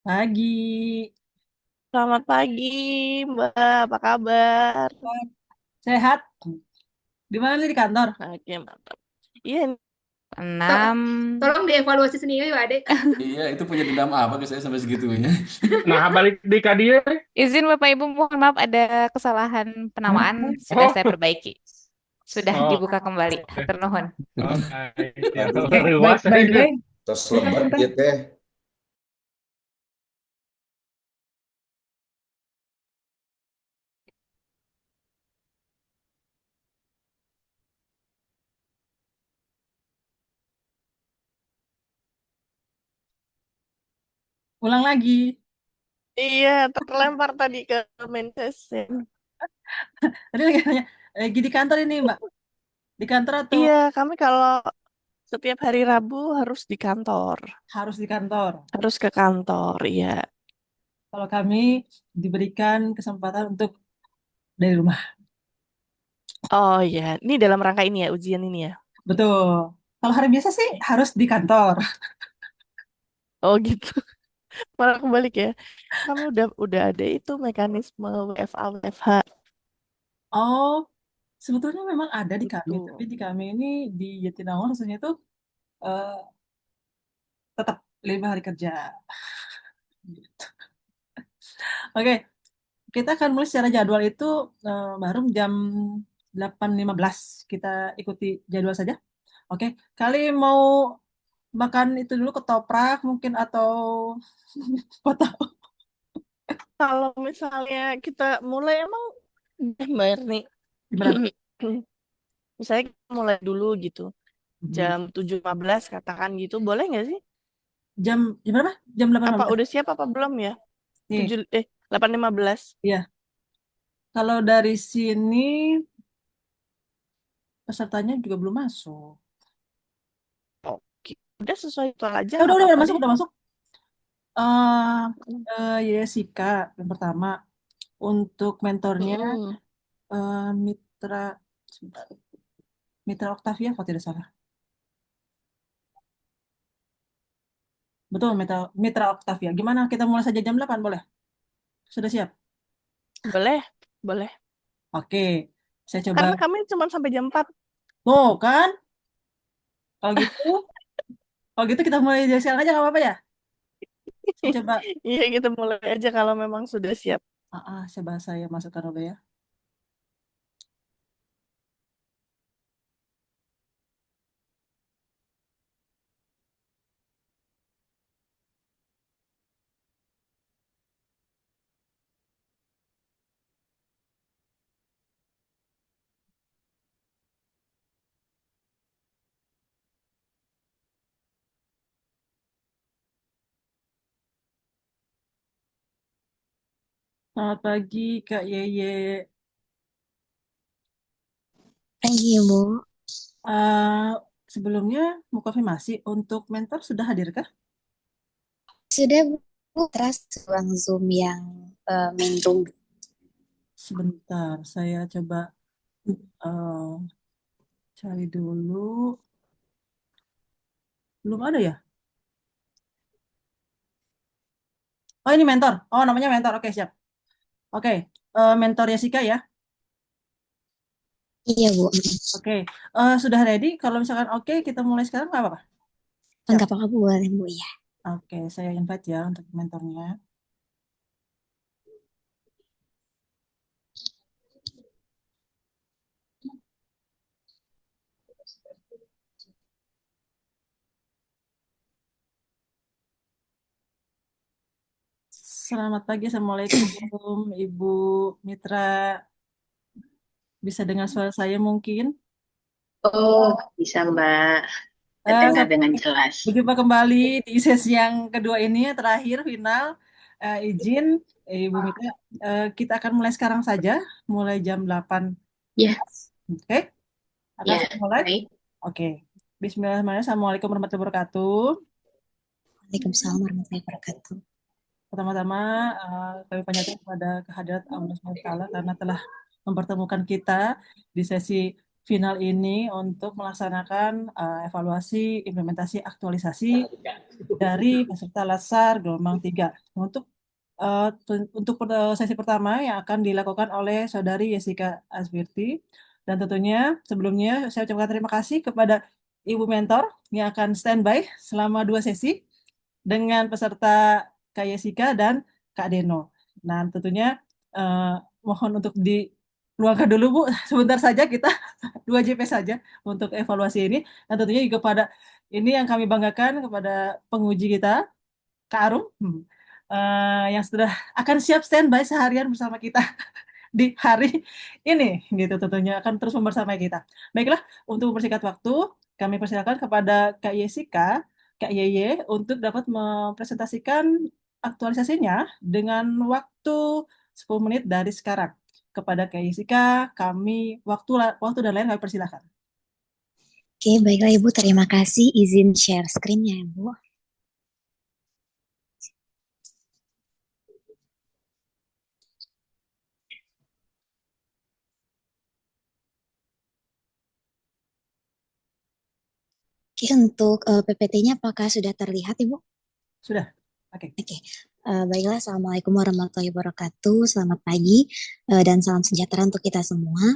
Pagi. Selamat pagi, Mbak. Apa kabar? Sehat? Di mana nih, di kantor? Oke, mantap. Iya, To- 6. Tolong dievaluasi sendiri, Pak Ade. Iya, itu punya dendam apa ke saya sampai segitunya? Nah, balik di Kadia. Izin Bapak Ibu, mohon maaf ada kesalahan penamaan sudah Oh, saya perbaiki. Sudah oh, dibuka kembali. oke. Hatur nuhun. Oke. Ya, Aduh, Oke, luas by the ini. way, tos kita lebat kita dia teh. ulang lagi. Iya, terlempar tadi ke Manchester. Tadi lagi nanya, lagi di kantor ini, Mbak. Di kantor atau Iya, kami kalau setiap hari Rabu harus di kantor. harus di kantor? Harus ke kantor, iya. Kalau kami diberikan kesempatan untuk dari rumah. Oh iya, ini dalam rangka ini ya, ujian ini ya. Betul. Kalau hari biasa sih harus di kantor. Oh gitu. Malah kebalik ya. Kami udah ada itu mekanisme WFA WFH Oh, sebetulnya memang ada di kami, tapi gitu. di kami ini di Jatinangor rasanya itu eh, tetap 5 hari kerja. Oke, kita akan mulai secara jadwal itu baru jam 8.15. Kita ikuti jadwal saja. Oke, kali mau makan itu dulu ketoprak mungkin atau apa tahu Kalau misalnya kita mulai emang Mbak Erni, gimana? misalnya kita mulai dulu gitu, Mhm. jam 7.15 katakan gitu, boleh nggak sih? Jam berapa? Jam Apa 8.15. udah siap apa belum ya? Nih, 8.15. ya. Kalau dari sini pesertanya juga belum masuk. Oke, udah sesuai itu aja Eh, nggak udah apa-apa masuk, deh. udah masuk. Yesika yang pertama untuk mentornya Mm-mm. Mitra sebentar. Mitra Octavia kalau tidak salah. Betul, Mitra Octavia. Gimana kita mulai saja jam 8 boleh? Sudah siap? Boleh, boleh. Oke, saya coba. Karena kami cuma sampai jam 4. Tuh kan, kalau gitu, kalau gitu kita mulai dari sekarang aja nggak apa-apa ya? Saya coba, Iya, kita mulai aja kalau memang sudah siap. coba saya masukkan dulu ya. Selamat pagi Kak Yeye. Pagi, Bu. Eh, Sebelumnya mau konfirmasi untuk mentor sudah hadirkah? Sudah, Bu. Terus ruang Zoom yang main room. Sebentar, saya coba eh, cari dulu. Belum ada ya? Oh ini mentor. Oh namanya mentor. Oke siap. Oke, mentor Jessica ya. Iya, Bu. Oke, sudah ready. Kalau misalkan oke, kita mulai sekarang nggak apa-apa. Siap. Enggak apa-apa, boleh, Bu, ya. Oke, saya invite ya untuk mentornya. Selamat pagi, Assalamualaikum Ibu Mitra. Bisa dengar suara saya mungkin? Oh, bisa Mbak. Terdengar dengan jelas. Berjumpa kembali di sesi yang kedua ini, terakhir, final. Izin, Ibu Mitra, kita akan mulai sekarang saja, mulai jam 8. Ya, Oke, akan ya, saya mulai. baik. Oke, Bismillahirrahmanirrahim. Assalamualaikum warahmatullahi wabarakatuh. Waalaikumsalam warahmatullahi wabarakatuh. Pertama-tama, kami panjatkan kepada kehadirat Allah SWT karena telah mempertemukan kita di sesi final ini untuk melaksanakan evaluasi implementasi aktualisasi dari peserta LASAR gelombang 3. Untuk sesi pertama yang akan dilakukan oleh Saudari Jessica Asvirti. Dan tentunya sebelumnya saya ucapkan terima kasih kepada Ibu Mentor yang akan standby selama 2 sesi dengan peserta Kak Jessica dan Kak Deno. Nah, tentunya eh, mohon untuk diluangkan dulu Bu, sebentar saja kita 2 JP saja untuk evaluasi ini. Dan tentunya juga pada ini yang kami banggakan kepada penguji kita, Kak Arum, yang sudah akan siap standby seharian bersama kita di hari ini, gitu tentunya akan terus membersamai kita. Baiklah, untuk mempersingkat waktu, kami persilakan kepada Kak Yesika, Kak Yeye untuk dapat mempresentasikan aktualisasinya dengan waktu 10 menit dari sekarang. Kepada Kak Yesika, kami waktu dan lain kami persilakan. Oke, baiklah Ibu, terima kasih. Izin share screen-nya ya, Bu. Oke, untuk PPT-nya apakah sudah terlihat, Ibu? Sudah. Oke. Oke. Baiklah, Assalamualaikum warahmatullahi wabarakatuh. Selamat pagi dan salam sejahtera untuk kita semua.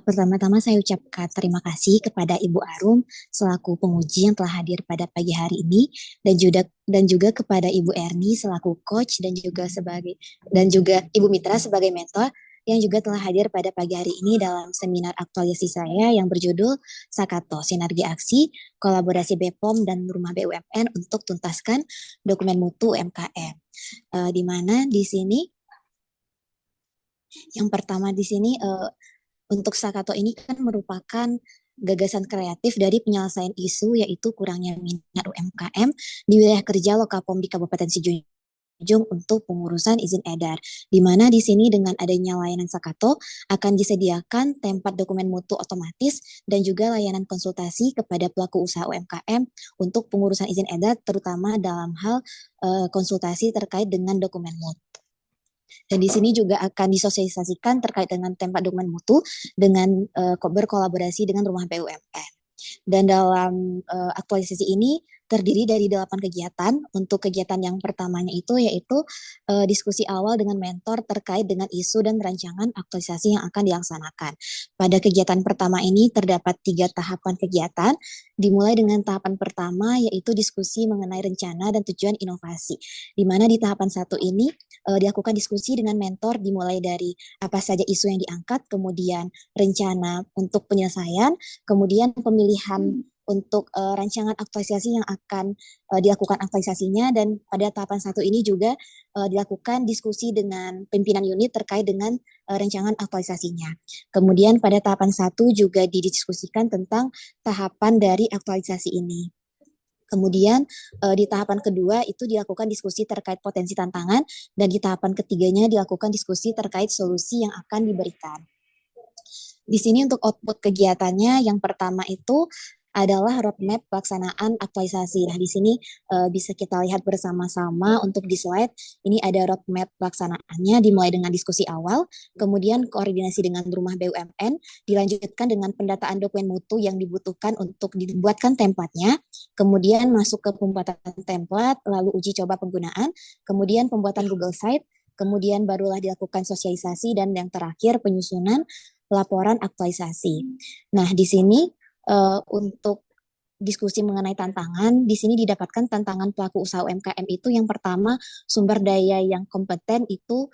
Pertama-tama saya ucapkan terima kasih kepada Ibu Arum selaku penguji yang telah hadir pada pagi hari ini dan juga kepada Ibu Erni selaku coach dan juga Ibu Mitra sebagai mentor yang juga telah hadir pada pagi hari ini dalam seminar aktualisasi saya yang berjudul Sakato, Sinergi Aksi, Kolaborasi BPOM dan Rumah BUMN untuk tuntaskan dokumen mutu UMKM. Di mana di sini yang pertama di sini untuk Sakato ini kan merupakan gagasan kreatif dari penyelesaian isu yaitu kurangnya minat UMKM di wilayah kerja Lokapom di Kabupaten Sijunjung untuk pengurusan izin edar. Di mana di sini dengan adanya layanan Sakato akan disediakan tempat dokumen mutu otomatis dan juga layanan konsultasi kepada pelaku usaha UMKM untuk pengurusan izin edar terutama dalam hal konsultasi terkait dengan dokumen mutu. Dan di sini juga akan disosialisasikan terkait dengan tempat dokumen mutu dengan berkolaborasi dengan Rumah BUMN. Dan dalam aktualisasi ini terdiri dari 8 kegiatan. Untuk kegiatan yang pertamanya itu yaitu diskusi awal dengan mentor terkait dengan isu dan rancangan aktualisasi yang akan dilaksanakan. Pada kegiatan pertama ini terdapat 3 tahapan kegiatan, dimulai dengan tahapan pertama yaitu diskusi mengenai rencana dan tujuan inovasi. Di mana di tahapan 1 ini dilakukan diskusi dengan mentor dimulai dari apa saja isu yang diangkat, kemudian rencana untuk penyelesaian, kemudian pemilihan untuk rancangan aktualisasi yang akan dilakukan aktualisasinya, dan pada tahapan 1 ini juga dilakukan diskusi dengan pimpinan unit terkait dengan rancangan aktualisasinya. Kemudian pada tahapan 1 juga didiskusikan tentang tahapan dari aktualisasi ini. Kemudian di tahapan kedua itu dilakukan diskusi terkait potensi tantangan, dan di tahapan ketiganya dilakukan diskusi terkait solusi yang akan diberikan. Di sini untuk output kegiatannya yang pertama itu adalah roadmap pelaksanaan aktualisasi. Nah, di sini bisa kita lihat bersama-sama untuk di slide. Ini ada roadmap pelaksanaannya dimulai dengan diskusi awal, kemudian koordinasi dengan Rumah BUMN, dilanjutkan dengan pendataan dokumen mutu yang dibutuhkan untuk dibuatkan templatenya, kemudian masuk ke pembuatan template, lalu uji coba penggunaan, kemudian pembuatan Google Site, kemudian barulah dilakukan sosialisasi, dan yang terakhir penyusunan laporan aktualisasi. Nah, di sini untuk diskusi mengenai tantangan, di sini didapatkan tantangan pelaku usaha UMKM itu yang pertama sumber daya yang kompeten itu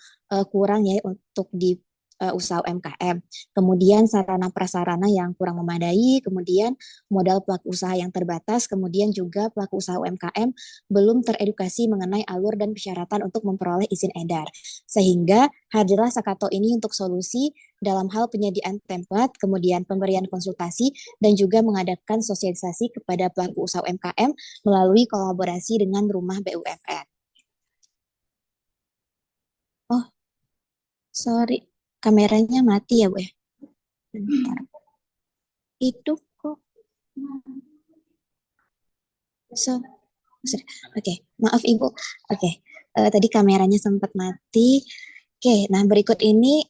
kurang ya untuk di usaha UMKM. Kemudian sarana prasarana yang kurang memadai, kemudian modal pelaku usaha yang terbatas, kemudian juga pelaku usaha UMKM belum teredukasi mengenai alur dan persyaratan untuk memperoleh izin edar. Sehingga hadirlah Sakato ini untuk solusi dalam hal penyediaan template, kemudian pemberian konsultasi, dan juga mengadakan sosialisasi kepada pelaku usaha UMKM melalui kolaborasi dengan Rumah BUMN. Oh, sorry. Kameranya mati ya, Bu ya? Bentar. Hidup kok. Oke, maaf Ibu. Oke, tadi kameranya sempat mati. Oke, nah berikut ini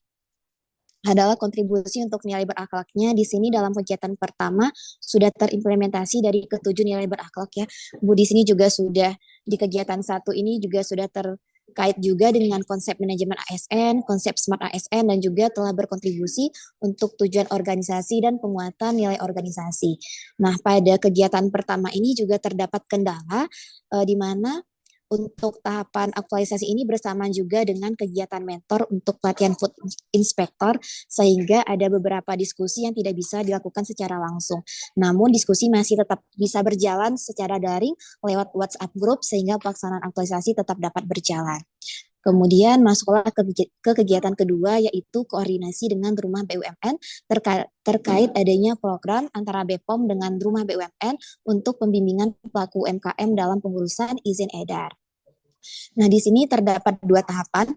adalah kontribusi untuk nilai berakhlaknya. Di sini dalam kegiatan pertama sudah terimplementasi dari ketujuh nilai berakhlak ya. Bu, di sini juga sudah di kegiatan satu ini juga sudah terkait juga dengan konsep manajemen ASN, konsep smart ASN, dan juga telah berkontribusi untuk tujuan organisasi dan penguatan nilai organisasi. Nah, pada kegiatan pertama ini juga terdapat kendala di mana untuk tahapan aktualisasi ini bersamaan juga dengan kegiatan mentor untuk pelatihan food inspector, sehingga ada beberapa diskusi yang tidak bisa dilakukan secara langsung. Namun diskusi masih tetap bisa berjalan secara daring lewat WhatsApp group, sehingga pelaksanaan aktualisasi tetap dapat berjalan. Kemudian masuklah ke kegiatan kedua, yaitu koordinasi dengan Rumah BUMN terkait adanya program antara BPOM dengan Rumah BUMN untuk pembimbingan pelaku UMKM dalam pengurusan izin edar. Nah, di sini terdapat dua tahapan.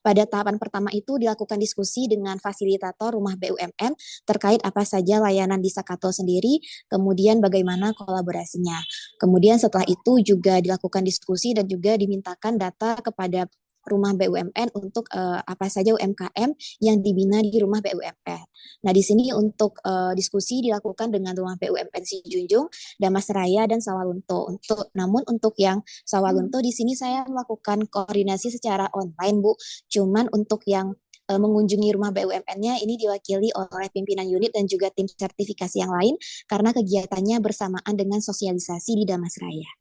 Pada tahapan pertama itu dilakukan diskusi dengan fasilitator Rumah BUMN terkait apa saja layanan di Sakato sendiri, kemudian bagaimana kolaborasinya. Kemudian setelah itu juga dilakukan diskusi dan juga dimintakan data kepada Rumah BUMN untuk apa saja UMKM yang dibina di Rumah BUMN. Nah, di sini untuk diskusi dilakukan dengan Rumah BUMN Sijunjung, Damasraya, dan Sawalunto. Namun untuk yang Sawalunto di sini saya melakukan koordinasi secara online, Bu. Cuman untuk yang mengunjungi Rumah BUMN-nya ini diwakili oleh pimpinan unit dan juga tim sertifikasi yang lain karena kegiatannya bersamaan dengan sosialisasi di Damasraya.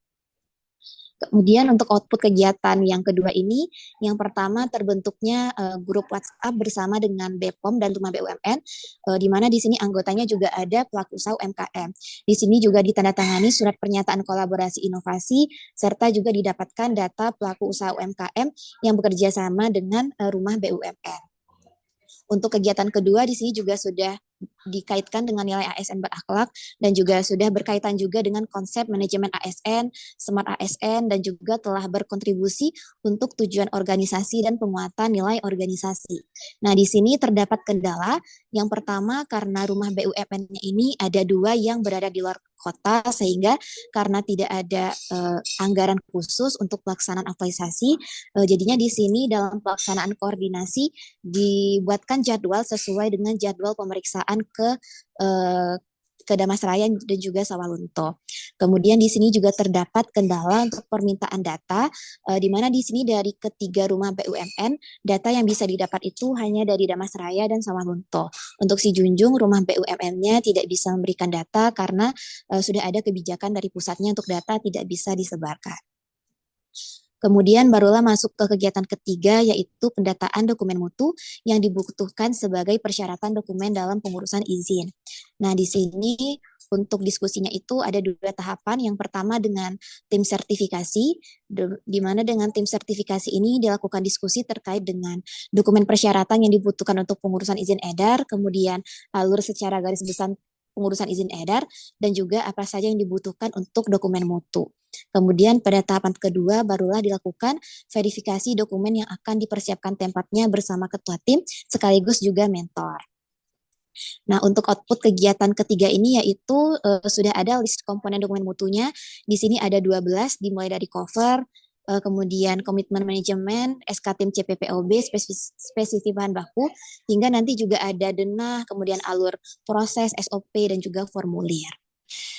Kemudian untuk output kegiatan yang kedua ini, yang pertama terbentuknya grup WhatsApp bersama dengan BPOM dan Rumah BUMN, di mana di sini anggotanya juga ada pelaku usaha UMKM. Di sini juga ditandatangani surat pernyataan kolaborasi inovasi, serta juga didapatkan data pelaku usaha UMKM yang bekerja sama dengan Rumah BUMN. Untuk kegiatan kedua di sini juga sudah dikaitkan dengan nilai ASN berakhlak dan juga sudah berkaitan juga dengan konsep manajemen ASN, smart ASN, dan juga telah berkontribusi untuk tujuan organisasi dan penguatan nilai organisasi. Nah, di sini terdapat kendala. Yang pertama karena Rumah BUMN-nya ini ada dua yang berada di luar kota, sehingga karena tidak ada anggaran khusus untuk pelaksanaan aktualisasi, jadinya di sini dalam pelaksanaan koordinasi dibuatkan jadwal sesuai dengan jadwal pemeriksaan ke Damasraya dan juga Sawalunto. Kemudian di sini juga terdapat kendala untuk permintaan data, di mana di sini dari ketiga Rumah BUMN, data yang bisa didapat itu hanya dari Damasraya dan Sawalunto. Untuk Sijunjung, Rumah BUMN-nya tidak bisa memberikan data karena sudah ada kebijakan dari pusatnya untuk data tidak bisa disebarkan. Kemudian barulah masuk ke kegiatan ketiga, yaitu pendataan dokumen mutu yang dibutuhkan sebagai persyaratan dokumen dalam pengurusan izin. Nah, di sini untuk diskusinya itu ada dua tahapan. Yang pertama dengan tim sertifikasi, di mana dengan tim sertifikasi ini dilakukan diskusi terkait dengan dokumen persyaratan yang dibutuhkan untuk pengurusan izin edar, kemudian alur secara garis besar pengurusan izin edar, dan juga apa saja yang dibutuhkan untuk dokumen mutu. Kemudian pada tahapan kedua barulah dilakukan verifikasi dokumen yang akan dipersiapkan tempatnya bersama ketua tim sekaligus juga mentor. Nah, untuk output kegiatan ketiga ini yaitu sudah ada list komponen dokumen mutunya. Di sini ada 12 dimulai dari cover, kemudian komitmen manajemen, SK tim CPPOB, spesifik bahan baku, hingga nanti juga ada denah, kemudian alur proses, SOP, dan juga formulir.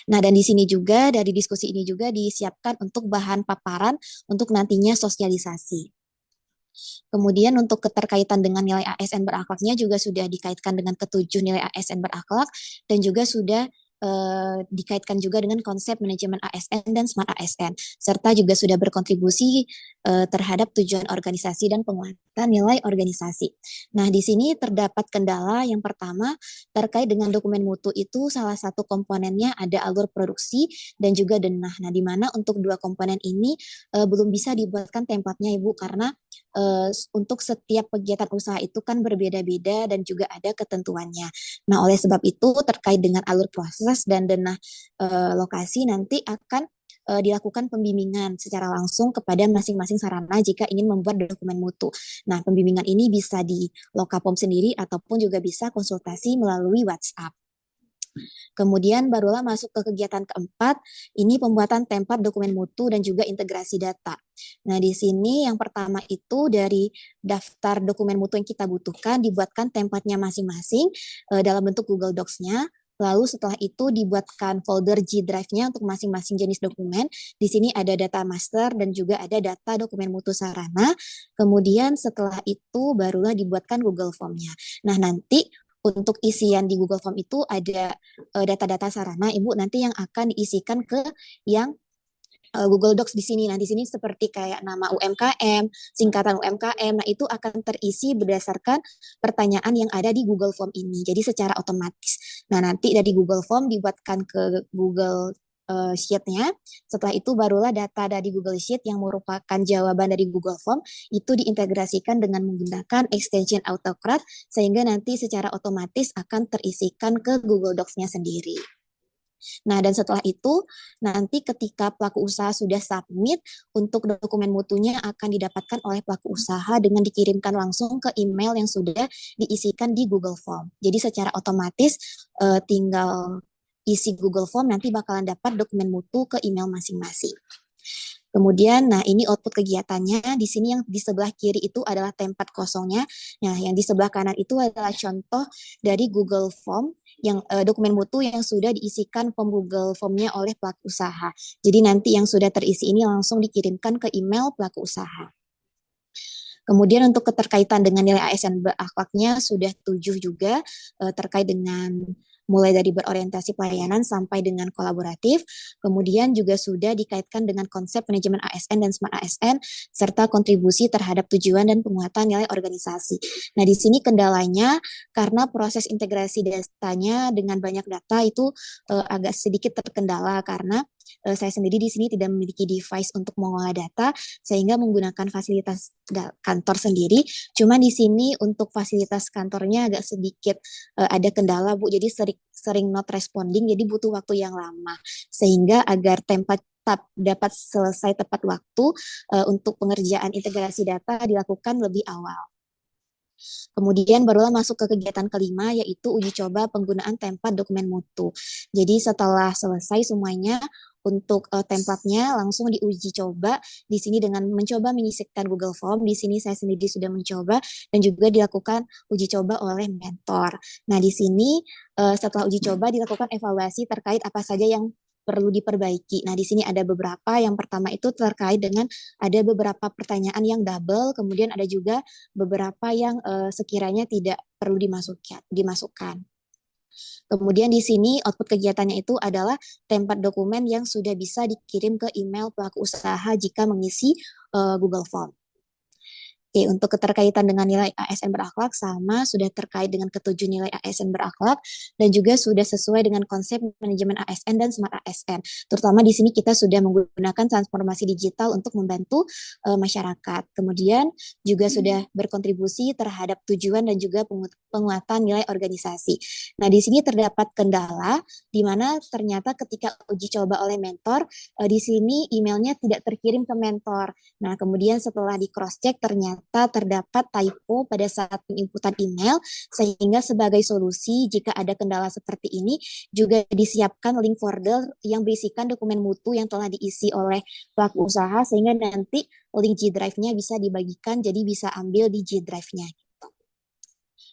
Nah, dan di sini juga dari diskusi ini juga disiapkan untuk bahan paparan untuk nantinya sosialisasi. Kemudian untuk keterkaitan dengan nilai ASN berakhlaknya juga sudah dikaitkan dengan ketujuh nilai ASN berakhlak dan juga sudah dikaitkan juga dengan konsep manajemen ASN dan smart ASN, serta juga sudah berkontribusi terhadap tujuan organisasi dan penguatan nilai organisasi. Nah, di sini terdapat kendala. Yang pertama terkait dengan dokumen mutu itu salah satu komponennya ada alur produksi dan juga denah. Nah, di mana untuk dua komponen ini belum bisa dibuatkan templatenya, Ibu, karena untuk setiap kegiatan usaha itu kan berbeda-beda dan juga ada ketentuannya. Nah, oleh sebab itu terkait dengan alur proses dan denah lokasi nanti akan dilakukan pembimbingan secara langsung kepada masing-masing sarana jika ingin membuat dokumen mutu. Nah, pembimbingan ini bisa di Lokapom sendiri ataupun juga bisa konsultasi melalui WhatsApp. Kemudian barulah masuk ke kegiatan keempat, ini pembuatan template dokumen mutu dan juga integrasi data. Nah, di sini yang pertama itu dari daftar dokumen mutu yang kita butuhkan, dibuatkan template-nya masing-masing dalam bentuk Google Docs-nya. Lalu setelah itu dibuatkan folder G Drive-nya untuk masing-masing jenis dokumen. Di sini ada data master dan juga ada data dokumen mutu sarana. Kemudian setelah itu barulah dibuatkan Google Form-nya. Nah, nanti untuk isian di Google Form itu ada data-data sarana, Ibu, nanti yang akan diisikan ke yang Google Docs di sini. Nah, di sini seperti kayak nama UMKM, singkatan UMKM. Nah, itu akan terisi berdasarkan pertanyaan yang ada di Google Form ini. Jadi secara otomatis. Nah, nanti dari Google Form dibuatkan ke Google Sheet-nya. Setelah itu barulah data dari Google Sheet yang merupakan jawaban dari Google Form itu diintegrasikan dengan menggunakan extension Autocrat sehingga nanti secara otomatis akan terisikan ke Google Docs-nya sendiri. Nah, dan setelah itu, nanti ketika pelaku usaha sudah submit, untuk dokumen mutunya akan didapatkan oleh pelaku usaha dengan dikirimkan langsung ke email yang sudah diisikan di Google Form. Jadi secara otomatis tinggal isi Google Form, nanti bakalan dapat dokumen mutu ke email masing-masing. Kemudian, nah ini output kegiatannya. Di sini yang di sebelah kiri itu adalah tempat kosongnya. Nah, yang di sebelah kanan itu adalah contoh dari Google Form yang dokumen mutu yang sudah diisikan form Google Form-nya oleh pelaku usaha. Jadi nanti yang sudah terisi ini langsung dikirimkan ke email pelaku usaha. Kemudian untuk keterkaitan dengan nilai ASN berakhlaknya sudah 7 juga terkait dengan mulai dari berorientasi pelayanan sampai dengan kolaboratif. Kemudian juga sudah dikaitkan dengan konsep manajemen ASN dan smart ASN serta kontribusi terhadap tujuan dan penguatan nilai organisasi. Nah, di sini kendalanya karena proses integrasi datanya dengan banyak data itu agak sedikit terkendala karena saya sendiri di sini tidak memiliki device untuk mengolah data sehingga menggunakan fasilitas kantor sendiri. Cuma di sini untuk fasilitas kantornya agak sedikit ada kendala, Bu. Jadi sering not responding, jadi butuh waktu yang lama. Sehingga agar template dapat selesai tepat waktu untuk pengerjaan integrasi data dilakukan lebih awal. Kemudian barulah masuk ke kegiatan kelima, yaitu uji coba penggunaan template dokumen mutu. Jadi setelah selesai semuanya, untuk template-nya langsung diuji coba di sini dengan mencoba menyisipkan Google Form. Di sini saya sendiri sudah mencoba dan juga dilakukan uji coba oleh mentor. Nah, di sini setelah uji coba dilakukan evaluasi terkait apa saja yang perlu diperbaiki. Nah, di sini ada beberapa. Yang pertama itu terkait dengan ada beberapa pertanyaan yang double, kemudian ada juga beberapa yang sekiranya tidak perlu dimasukkan. Kemudian di sini output kegiatannya itu adalah template dokumen yang sudah bisa dikirim ke email pelaku usaha jika mengisi Google Form. Oke, untuk keterkaitan dengan nilai ASN berakhlak sama sudah terkait dengan ketujuh nilai ASN berakhlak dan juga sudah sesuai dengan konsep manajemen ASN dan smart ASN. Terutama di sini kita sudah menggunakan transformasi digital untuk membantu masyarakat. Kemudian juga sudah berkontribusi terhadap tujuan dan juga penguatan nilai organisasi. Nah, di sini terdapat kendala di mana ternyata ketika uji coba oleh mentor, di sini emailnya tidak terkirim ke mentor. Nah, kemudian setelah di cross check ternyata terdapat typo pada saat penginputan email, sehingga sebagai solusi jika ada kendala seperti ini juga disiapkan link folder yang berisikan dokumen mutu yang telah diisi oleh pelaku usaha sehingga nanti link G Drive-nya bisa dibagikan, jadi bisa ambil di G Drive-nya.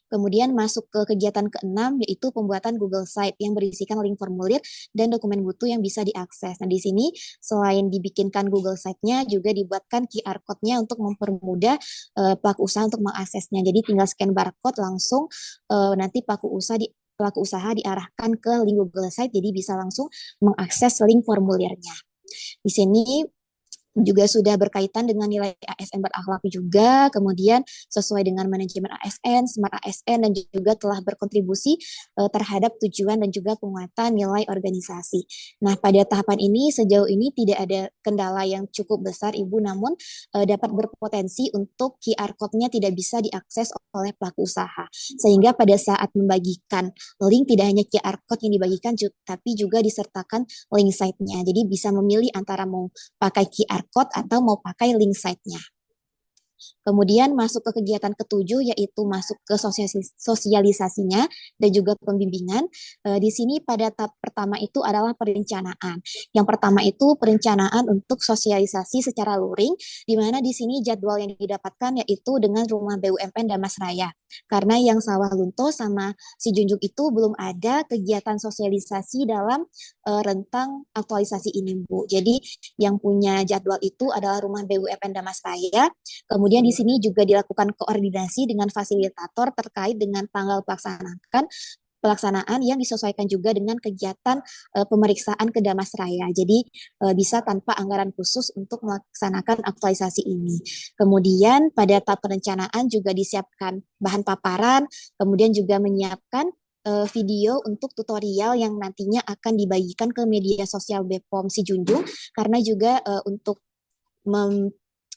Kemudian masuk ke kegiatan keenam, yaitu pembuatan Google Site yang berisikan link formulir dan dokumen mutu yang bisa diakses. Nah, di sini selain dibikinkan Google Site-nya, juga dibuatkan QR Code-nya untuk mempermudah pelaku usaha untuk mengaksesnya. Jadi tinggal scan barcode langsung nanti pelaku usaha diarahkan ke link Google Site, jadi bisa langsung mengakses link formulirnya. Di sini juga sudah berkaitan dengan nilai ASN berakhlak juga, kemudian sesuai dengan manajemen ASN, smart ASN, dan juga telah berkontribusi terhadap tujuan dan juga penguatan nilai organisasi. Nah, pada tahapan ini sejauh ini tidak ada kendala yang cukup besar, Ibu, namun dapat berpotensi untuk QR Code-nya tidak bisa diakses oleh pelaku usaha. Sehingga pada saat membagikan link tidak hanya QR Code yang dibagikan, tapi juga disertakan link site-nya. Jadi bisa memilih antara mau pakai QR code atau mau pakai link site-nya. Kemudian masuk ke kegiatan ketujuh yaitu masuk ke sosialisasinya dan juga pembimbingan. Di sini pada tahap pertama itu adalah perencanaan. Yang pertama itu perencanaan untuk sosialisasi secara luring, di mana di sini jadwal yang didapatkan yaitu dengan Rumah BUMN Damasraya. Karena yang Sawah Lunto sama Si Junjung itu belum ada kegiatan sosialisasi dalam rentang aktualisasi ini, Bu. Jadi yang punya jadwal itu adalah Rumah BUMN Damasraya. Kemudian di sini juga dilakukan koordinasi dengan fasilitator terkait dengan tanggal pelaksanaan yang disesuaikan juga dengan kegiatan pemeriksaan ke Damasraya. Jadi bisa tanpa anggaran khusus untuk melaksanakan aktualisasi ini. Kemudian pada tahap perencanaan juga disiapkan bahan paparan, kemudian juga menyiapkan video untuk tutorial yang nantinya akan dibagikan ke media sosial BPOM Si Junjung, karena juga untuk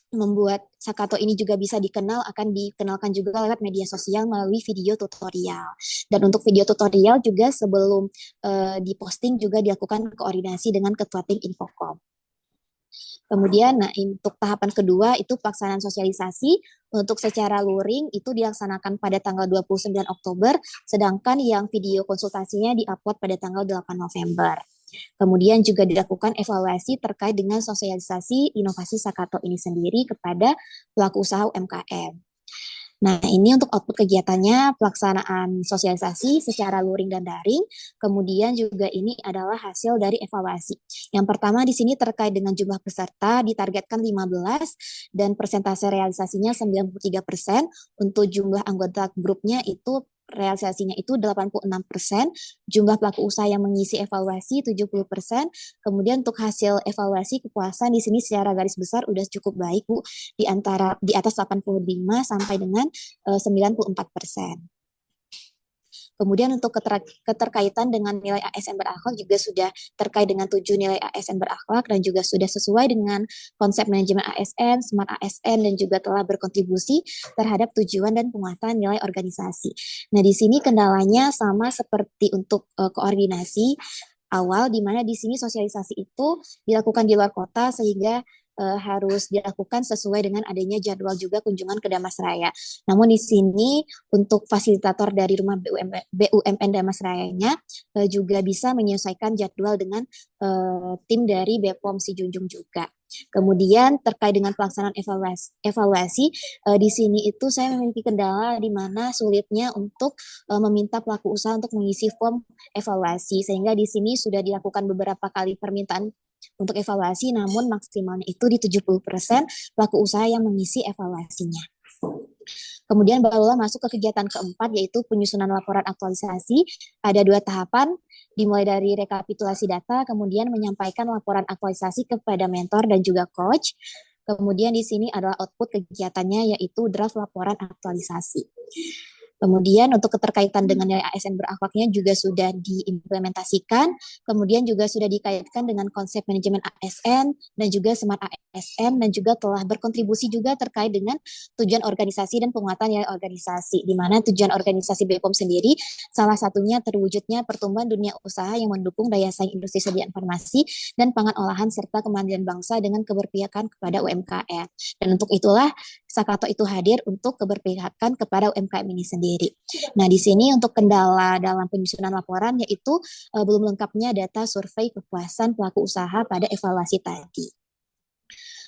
membuat Sakato ini juga bisa akan dikenalkan juga lewat media sosial melalui video tutorial. Dan untuk video tutorial juga sebelum diposting juga dilakukan koordinasi dengan Ketua Tim Infocom. Kemudian, untuk tahapan kedua itu pelaksanaan sosialisasi. Untuk secara luring itu dilaksanakan pada tanggal 29 Oktober, sedangkan yang video konsultasinya diupload pada tanggal 8 November. Kemudian juga dilakukan evaluasi terkait dengan sosialisasi inovasi Sakato ini sendiri kepada pelaku usaha UMKM. Nah, ini untuk output kegiatannya, pelaksanaan sosialisasi secara luring dan daring. Kemudian juga ini adalah hasil dari evaluasi. Yang pertama di sini terkait dengan jumlah peserta ditargetkan 15 dan persentase realisasinya 93%. Untuk jumlah anggota grupnya itu realisasinya itu 86%, jumlah pelaku usaha yang mengisi evaluasi 70%, kemudian untuk hasil evaluasi kepuasan di sini secara garis besar udah cukup baik, Bu, di atas 85 sampai dengan 94%. Kemudian untuk keterkaitan dengan nilai ASN berakhlak juga sudah terkait dengan 7 nilai ASN berakhlak dan juga sudah sesuai dengan konsep manajemen ASN, Smart ASN, dan juga telah berkontribusi terhadap tujuan dan penguatan nilai organisasi. Nah, di sini kendalanya sama seperti untuk koordinasi awal, di mana di sini sosialisasi itu dilakukan di luar kota sehingga harus dilakukan sesuai dengan adanya jadwal juga kunjungan ke Damasraya. Namun di sini untuk fasilitator dari Rumah BUMN Damasrayanya juga bisa menyesuaikan jadwal dengan tim dari BPOM Si Junjung juga. Kemudian terkait dengan pelaksanaan evaluasi di sini itu saya memiliki kendala di mana sulitnya untuk meminta pelaku usaha untuk mengisi form evaluasi, sehingga di sini sudah dilakukan beberapa kali permintaan untuk evaluasi, namun maksimalnya itu di 70% pelaku usaha yang mengisi evaluasinya. Kemudian barulah masuk ke kegiatan keempat, yaitu penyusunan laporan aktualisasi. Ada 2 tahapan, dimulai dari rekapitulasi data, kemudian menyampaikan laporan aktualisasi kepada mentor dan juga coach. Kemudian di sini adalah output kegiatannya, yaitu draft laporan aktualisasi. Kemudian untuk keterkaitan dengan nilai ASN berakhlaknya juga sudah diimplementasikan, kemudian juga sudah dikaitkan dengan konsep manajemen ASN dan juga Smart ASN, dan juga telah berkontribusi juga terkait dengan tujuan organisasi dan penguatan nilai organisasi, di mana tujuan organisasi BPOM sendiri salah satunya terwujudnya pertumbuhan dunia usaha yang mendukung daya saing industri sedia informasi dan pangan olahan serta kemandirian bangsa dengan keberpihakan kepada UMKM. Dan untuk itulah Sakato itu hadir untuk keberpihakan kepada UMKM ini sendiri. Nah, di sini untuk kendala dalam penyusunan laporan yaitu belum lengkapnya data survei kepuasan pelaku usaha pada evaluasi tadi.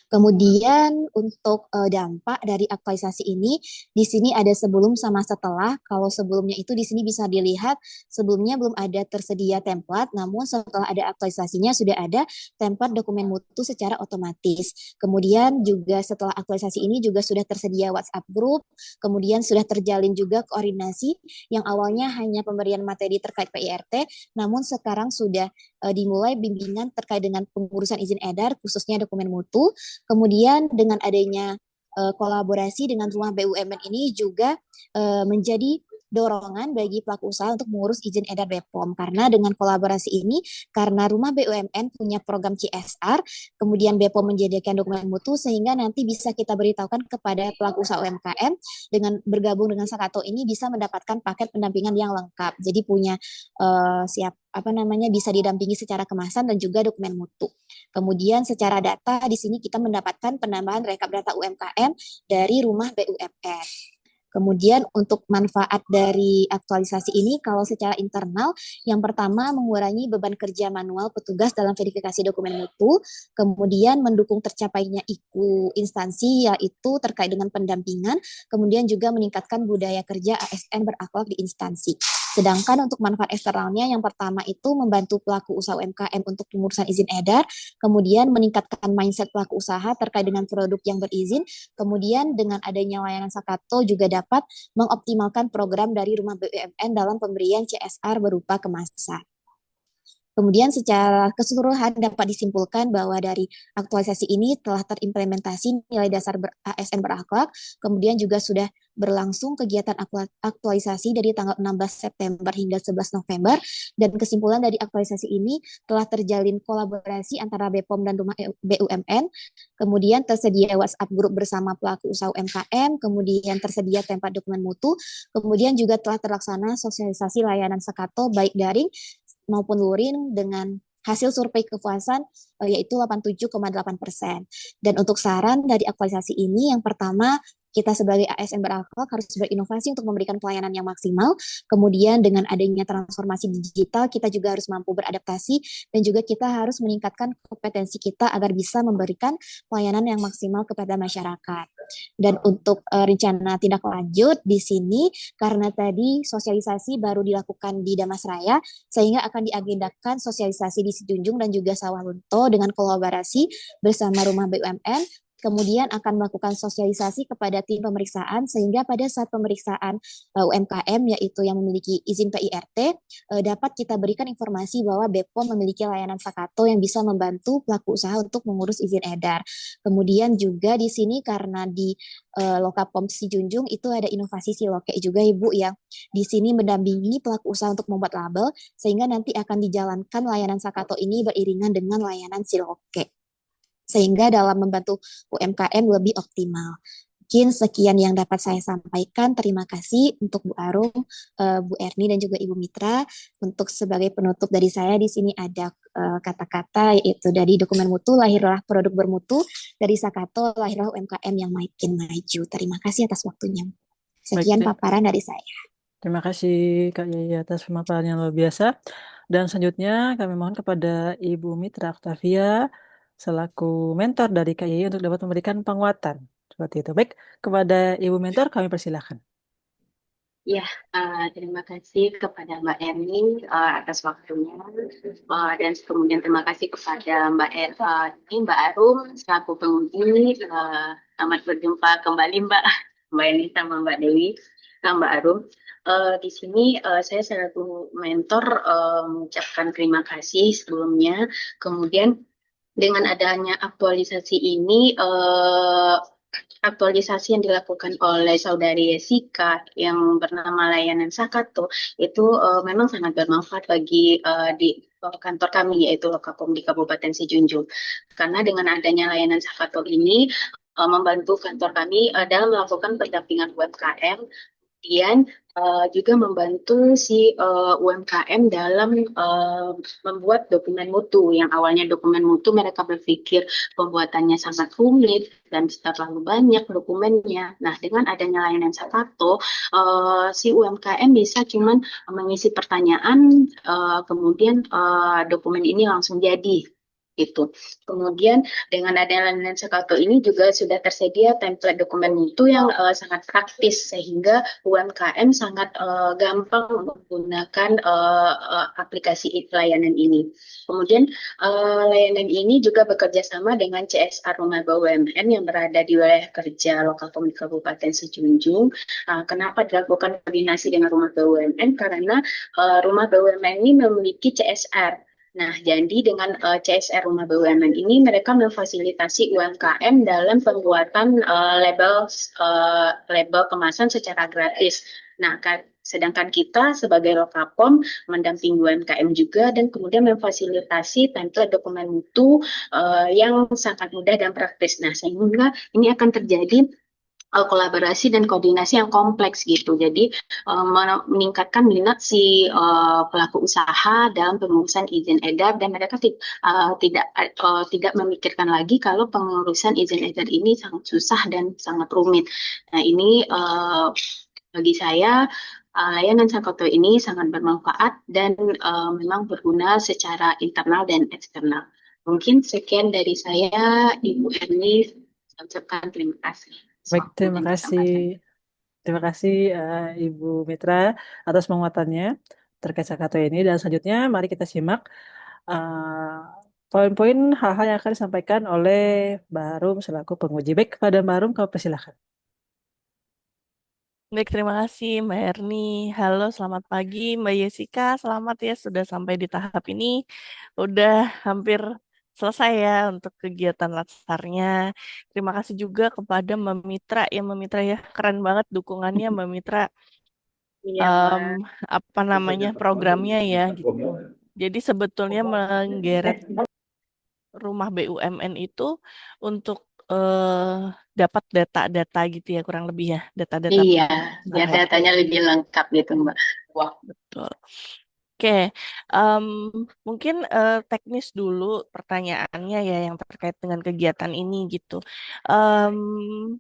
Kemudian untuk dampak dari aktualisasi ini, di sini ada sebelum sama setelah. Kalau sebelumnya itu di sini bisa dilihat sebelumnya belum ada tersedia template, namun setelah ada aktualisasinya sudah ada template dokumen mutu secara otomatis. Kemudian juga setelah aktualisasi ini juga sudah tersedia WhatsApp group, kemudian sudah terjalin juga koordinasi yang awalnya hanya pemberian materi terkait PIRT, namun sekarang sudah dimulai bimbingan terkait dengan pengurusan izin edar khususnya dokumen mutu. Kemudian dengan adanya kolaborasi dengan Rumah BUMN ini juga menjadi dorongan bagi pelaku usaha untuk mengurus izin edar BPOM. Karena dengan kolaborasi ini, karena Rumah BUMN punya program CSR, kemudian BPOM menjadikan dokumen mutu, sehingga nanti bisa kita beritahukan kepada pelaku usaha UMKM dengan bergabung dengan Sakato ini bisa mendapatkan paket pendampingan yang lengkap. Jadi punya bisa didampingi secara kemasan dan juga dokumen mutu. Kemudian secara data di sini kita mendapatkan penambahan rekap data UMKM dari Rumah BUMN. Kemudian untuk manfaat dari aktualisasi ini, kalau secara internal, yang pertama mengurangi beban kerja manual petugas dalam verifikasi dokumen mutu, kemudian mendukung tercapainya IKU instansi, yaitu terkait dengan pendampingan, kemudian juga meningkatkan budaya kerja ASN berakhlak di instansi. Sedangkan untuk manfaat eksternalnya, yang pertama itu membantu pelaku usaha UMKM untuk pengurusan izin edar, kemudian meningkatkan mindset pelaku usaha terkait dengan produk yang berizin, kemudian dengan adanya layanan Sakato juga dapat mengoptimalkan program dari Rumah BUMN dalam pemberian CSR berupa kemasan. Kemudian secara keseluruhan dapat disimpulkan bahwa dari aktualisasi ini telah terimplementasi nilai dasar ASN berakhlak, kemudian juga sudah berlangsung kegiatan aktualisasi dari tanggal 16 September hingga 11 November, dan kesimpulan dari aktualisasi ini telah terjalin kolaborasi antara BPOM dan Rumah BUMN, kemudian tersedia WhatsApp grup bersama pelaku usaha UMKM, kemudian tersedia template dokumen mutu, kemudian juga telah terlaksana sosialisasi layanan Sakato baik daring maupun luring dengan hasil survei kepuasan yaitu 87,8%. Dan untuk saran dari aktualisasi ini, yang pertama, kita sebagai ASN berakhlak harus berinovasi untuk memberikan pelayanan yang maksimal. Kemudian dengan adanya transformasi digital, kita juga harus mampu beradaptasi dan juga kita harus meningkatkan kompetensi kita agar bisa memberikan pelayanan yang maksimal kepada masyarakat. Dan untuk rencana tindak lanjut di sini, karena tadi sosialisasi baru dilakukan di Damasraya, sehingga akan diagendakan sosialisasi di Sijunjung dan juga Sawalunto dengan kolaborasi bersama Rumah BUMN. Kemudian akan melakukan sosialisasi kepada tim pemeriksaan, sehingga pada saat pemeriksaan UMKM, yaitu yang memiliki izin PIRT, dapat kita berikan informasi bahwa BPOM memiliki layanan Sakato yang bisa membantu pelaku usaha untuk mengurus izin edar. Kemudian juga di sini karena di Lokapom Sijunjung itu ada inovasi Siloke juga Ibu, yang di sini mendampingi pelaku usaha untuk membuat label, sehingga nanti akan dijalankan layanan Sakato ini beriringan dengan layanan Siloke, sehingga dalam membantu UMKM lebih optimal. Mungkin sekian yang dapat saya sampaikan. Terima kasih untuk Bu Arum, Bu Erni, dan juga Ibu Mitra. Untuk sebagai penutup dari saya, di sini ada kata-kata yaitu dari dokumen mutu, lahirlah produk bermutu, dari Sakato, lahirlah UMKM yang makin maju. Terima kasih atas waktunya. Sekian paparan dari saya. Terima kasih Kak Yaya atas pemaparan yang luar biasa. Dan selanjutnya kami mohon kepada Ibu Mitra Octavia selaku mentor dari Kak Yaya untuk dapat memberikan penguatan. Seperti itu. Baik, kepada Ibu Mentor kami persilahkan. Ya, terima kasih kepada Mbak Erni atas waktunya, dan kemudian terima kasih kepada Mbak Arum selaku penguji. Selamat berjumpa kembali Mbak Erni sama Mbak Dewi, Mbak Arum. Di sini saya selaku mentor mengucapkan terima kasih sebelumnya. Kemudian dengan adanya aktualisasi ini, aktualisasi yang dilakukan oleh Saudari Jessica yang bernama layanan Sakato itu memang sangat bermanfaat bagi di kantor kami, yaitu Lokapom di Kabupaten Sijunjung. Karena dengan adanya layanan Sakato ini membantu kantor kami dalam melakukan pendampingan UMKM, kemudian juga membantu si UMKM dalam membuat dokumen mutu. Yang awalnya dokumen mutu mereka berpikir pembuatannya sangat rumit dan terlalu banyak dokumennya. Nah, dengan adanya layanan Sakato, si UMKM bisa cuman mengisi pertanyaan, kemudian dokumen ini langsung jadi. Gitu. Kemudian dengan adanya layanan Sakato ini juga sudah tersedia template dokumen mutu yang sangat praktis, sehingga UMKM sangat gampang menggunakan aplikasi layanan ini. Kemudian layanan ini juga bekerja sama dengan CSR Rumah BUMN yang berada di wilayah kerja Lokapom di Kabupaten Sijunjung. Kenapa dilakukan koordinasi dengan Rumah BUMN? Karena Rumah BUMN ini memiliki CSR. Nah, jadi dengan CSR Rumah BUMN ini mereka memfasilitasi UMKM dalam pembuatan label kemasan secara gratis. Nah, Sedangkan kita sebagai Lokapom mendampingi UMKM juga dan kemudian memfasilitasi template dokumen mutu yang sangat mudah dan praktis. Nah, sehingga ini akan terjadi kolaborasi dan koordinasi yang kompleks gitu. Jadi meningkatkan minat si pelaku usaha dalam pengurusan izin edar dan mereka tidak memikirkan lagi kalau pengurusan izin edar ini sangat susah dan sangat rumit. Nah, ini bagi saya layanan Sakoto ini sangat bermanfaat dan memang berguna secara internal dan eksternal. Mungkin sekian dari saya, Ibu Erni. Saya ucapkan terima kasih. Baik, Waktu terima dan kasih. kesempatan. Terima kasih Ibu Mitra atas penguatannya terkait Sakato ini. Dan selanjutnya mari kita simak poin-poin hal-hal yang akan disampaikan oleh Mbak Harum selaku penguji. Baik, kepada Mbak Harum, kami persilahkan. Baik, terima kasih Mbak Erni. Halo, selamat pagi Mbak Yesika. Selamat ya sudah sampai di tahap ini. Udah hampir selesai ya untuk kegiatan latsarnya. Terima kasih juga kepada Mbak Mitra ya, Mbak Mitra ya. Keren banget dukungannya Mbak Mitra. Iya, Mbak. Apa namanya programnya ya gitu. Jadi sebetulnya menggeret rumah BUMN itu untuk dapat data-data gitu ya, kurang lebih ya, data-data Iya, biar usaha. datanya lebih lengkap gitu, Mbak. Wah. Betul. Oke, mungkin teknis dulu pertanyaannya ya yang terkait dengan kegiatan ini gitu. Em,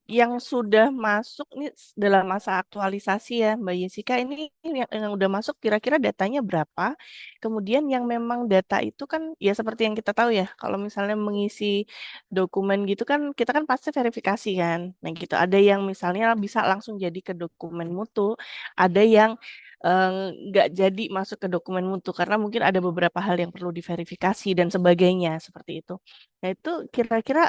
yang sudah masuk nih dalam masa aktualisasi ya Mbak Yesika, ini yang udah masuk kira-kira datanya berapa? Kemudian yang memang data itu kan ya seperti yang kita tahu ya, kalau misalnya mengisi dokumen gitu kan kita kan pasti verifikasi kan. Nah gitu, ada yang misalnya bisa langsung jadi ke dokumen mutu, ada yang eh, nggak jadi masuk ke dokumen mutu karena mungkin ada beberapa hal yang perlu diverifikasi dan sebagainya seperti itu. Nah itu kira-kira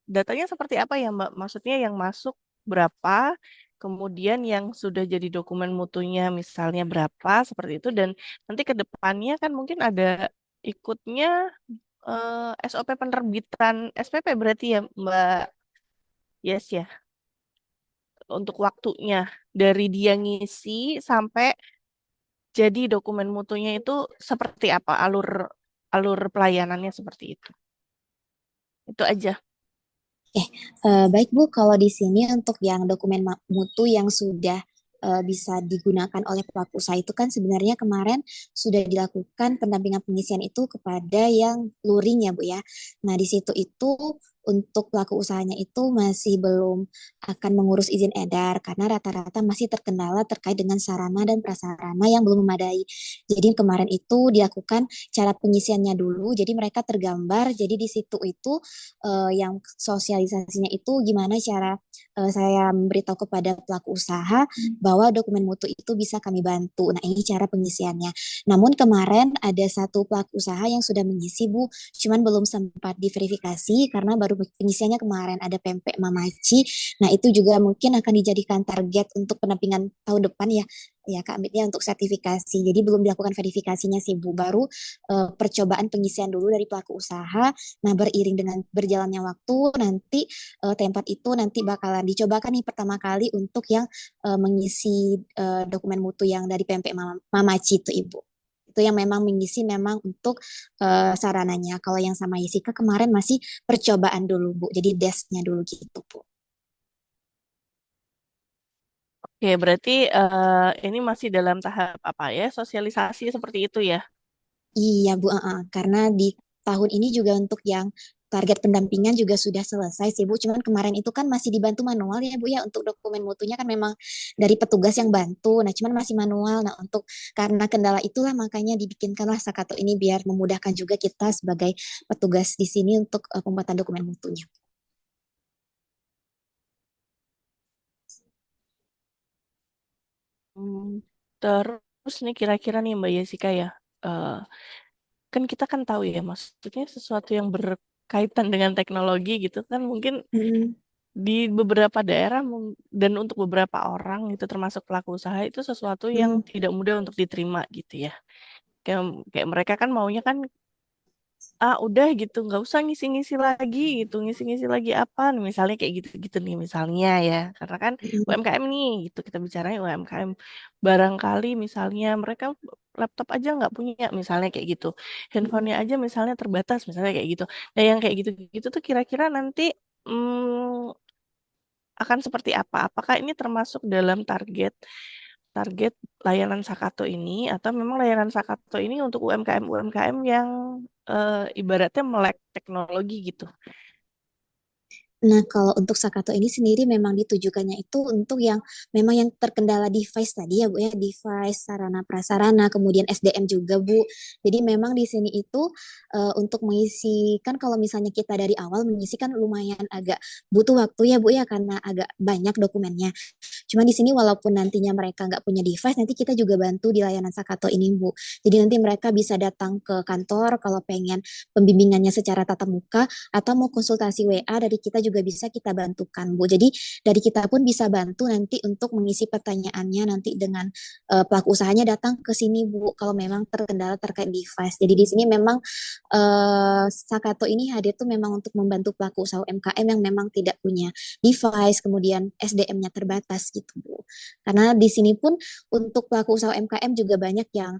datanya seperti apa ya Mbak? Maksudnya yang masuk berapa, kemudian yang sudah jadi dokumen mutunya misalnya berapa, seperti itu. Dan nanti ke depannya kan mungkin ada ikutnya SOP penerbitan SPP berarti ya Mbak Yes ya, untuk waktunya. Dari dia ngisi sampai jadi dokumen mutunya itu seperti apa, alur alur pelayanannya seperti itu. Itu aja. Baik Bu, kalau di sini untuk yang dokumen mutu yang sudah bisa digunakan oleh pelaku usaha itu kan sebenarnya kemarin sudah dilakukan pendampingan pengisian itu kepada yang luring ya Bu ya. Nah di situ itu untuk pelaku usahanya itu masih belum akan mengurus izin edar karena rata-rata masih terkendala terkait dengan sarana dan prasarana yang belum memadai. Jadi kemarin itu dilakukan cara pengisiannya dulu, jadi mereka tergambar. Jadi di situ itu yang sosialisasinya itu gimana cara saya memberitahu kepada pelaku usaha bahwa dokumen mutu itu bisa kami bantu. Nah, ini cara pengisiannya. Namun kemarin ada satu pelaku usaha yang sudah mengisi, Bu, cuman belum sempat diverifikasi karena baru pengisiannya kemarin ada pempek Mamaci. Nah, itu juga mungkin akan dijadikan target untuk pendampingan tahun depan ya. Ya, Kak Amit ya untuk sertifikasi. Jadi belum dilakukan verifikasinya sih, Bu. Baru percobaan pengisian dulu dari pelaku usaha. Nah, beriring dengan berjalannya waktu, nanti tempat itu nanti bakalan dicobakan nih pertama kali untuk yang mengisi dokumen mutu yang dari PMP Mamaci itu Ibu. Itu yang memang mengisi memang untuk sarananya. Kalau yang sama Yesika kemarin masih percobaan dulu Bu. Jadi desknya dulu gitu Bu. Oke, berarti ini masih dalam tahap apa ya? Sosialisasi seperti itu ya. Iya Bu, karena di tahun ini juga untuk yang target pendampingan juga sudah selesai sih Bu. Cuman kemarin itu kan masih dibantu manual ya Bu ya untuk dokumen mutunya kan memang dari petugas yang bantu. Nah cuman masih manual. Nah untuk karena kendala itulah makanya dibikinkanlah Sakato ini biar memudahkan juga kita sebagai petugas di sini untuk pembuatan dokumen mutunya. Hmm, Terus nih kira-kira nih Mbak Yesika ya, eh, kan kita kan tahu ya, maksudnya sesuatu yang berkaitan dengan teknologi gitu kan mungkin Mm-mm. di beberapa daerah dan untuk beberapa orang itu termasuk pelaku usaha itu sesuatu yang Mm. tidak mudah untuk diterima gitu ya. Kayak, kayak mereka kan maunya kan udah gitu, nggak usah ngisi-ngisi lagi gitu, ngisi-ngisi lagi apa misalnya kayak gitu-gitu nih misalnya ya, karena kan Mm-mm. UMKM nih gitu, kita bicaranya UMKM. Barangkali misalnya mereka laptop aja nggak punya misalnya kayak gitu, handphonenya aja misalnya terbatas misalnya kayak gitu. Nah yang kayak gitu-gitu tuh kira-kira nanti akan seperti apa? Apakah ini termasuk dalam target target layanan Sakato ini, atau memang layanan Sakato ini untuk UMKM yang ibaratnya melek teknologi gitu? Nah, kalau untuk Sakato ini sendiri memang ditujukannya itu untuk yang memang yang terkendala device tadi ya Bu ya, device, sarana prasarana, kemudian SDM juga Bu. Jadi memang di sini itu untuk mengisi kan kalau misalnya kita dari awal mengisi kan lumayan agak butuh waktu ya Bu ya karena agak banyak dokumennya. Cuma di sini walaupun nantinya mereka nggak punya device, nanti kita juga bantu di layanan Sakato ini, Bu. Jadi nanti mereka bisa datang ke kantor kalau pengen pembimbingannya secara tatap muka atau mau konsultasi WA dari kita juga bisa kita bantukan, Bu. Jadi dari kita pun bisa bantu nanti untuk mengisi pertanyaannya nanti dengan pelaku usahanya datang ke sini, Bu. Kalau memang terkendala terkait device. Jadi di sini memang Sakato ini hadir tuh memang untuk membantu pelaku usaha UMKM yang memang tidak punya device, kemudian SDM-nya terbatas gitu, Bu. Karena di sini pun untuk pelaku usaha UMKM juga banyak yang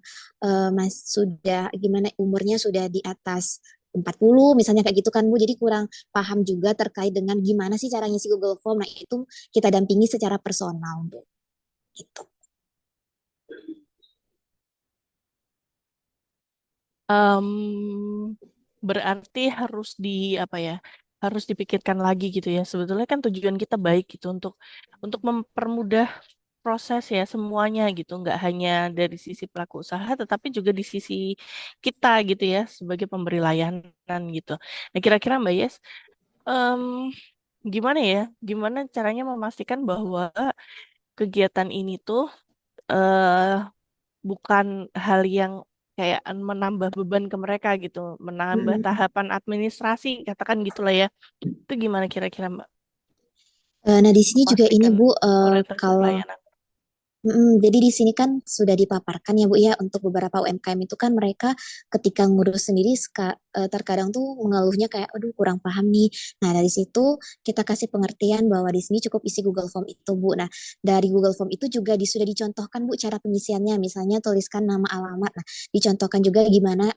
sudah gimana umurnya sudah di atas 40 misalnya kayak gitu kan Bu. Jadi kurang paham juga terkait dengan gimana sih cara ngisi Google Form. Nah, itu kita dampingi secara personal, Bu. Gitu. Em, Berarti harus apa ya? Harus dipikirkan lagi gitu ya. Sebetulnya kan tujuan kita baik gitu untuk mempermudah proses ya semuanya gitu, nggak hanya dari sisi pelaku usaha, tetapi juga di sisi kita gitu ya sebagai pemberi layanan gitu. Nah kira-kira Mbak Yes, em, gimana ya? Gimana caranya memastikan bahwa kegiatan ini tuh eh bukan hal yang kayak menambah beban ke mereka gitu, menambah Mm-mm. tahapan administrasi, katakan gitulah ya. Itu gimana kira-kira Mbak Nah, di sini juga ini memastikan Bu, orientasi kalau pelayanan? jadi di sini kan sudah dipaparkan ya Bu ya untuk beberapa UMKM itu kan mereka ketika ngurus sendiri terkadang tuh mengeluhnya kayak aduh kurang paham nih. Nah, dari situ kita kasih pengertian bahwa di sini cukup isi Google Form itu Bu. Nah, dari Google Form itu juga sudah dicontohkan Bu cara pengisiannya. Misalnya tuliskan nama alamat. Nah, dicontohkan juga gimana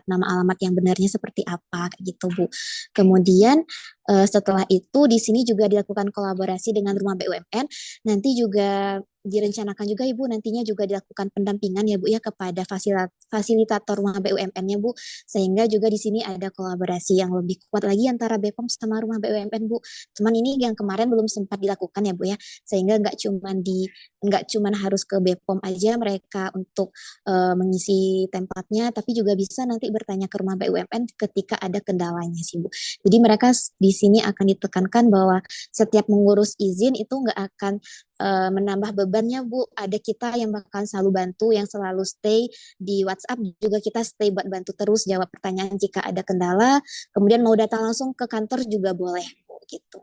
nama alamat yang benarnya seperti apa kayak gitu Bu. Kemudian setelah itu di sini juga dilakukan kolaborasi dengan Rumah BUMN. Nanti juga direncanakan juga Ibu nantinya juga dilakukan pendampingan ya Bu ya kepada fasilitator rumah BUMN-nya Bu, sehingga juga di sini ada kolaborasi yang lebih kuat lagi antara BPOM sama rumah BUMN Bu. Cuman ini yang kemarin belum sempat dilakukan ya Bu ya, sehingga nggak cuman harus ke BPOM aja mereka untuk mengisi tempatnya, tapi juga bisa nanti bertanya ke rumah BUMN ketika ada kendalanya sih Bu. Jadi mereka di sini akan ditekankan bahwa setiap mengurus izin itu nggak akan menambah bebannya Bu. Ada kita yang bakal selalu bantu, yang selalu stay di WhatsApp juga kita stay buat bantu terus jawab pertanyaan jika ada kendala. Kemudian mau datang langsung ke kantor juga boleh Bu, gitu.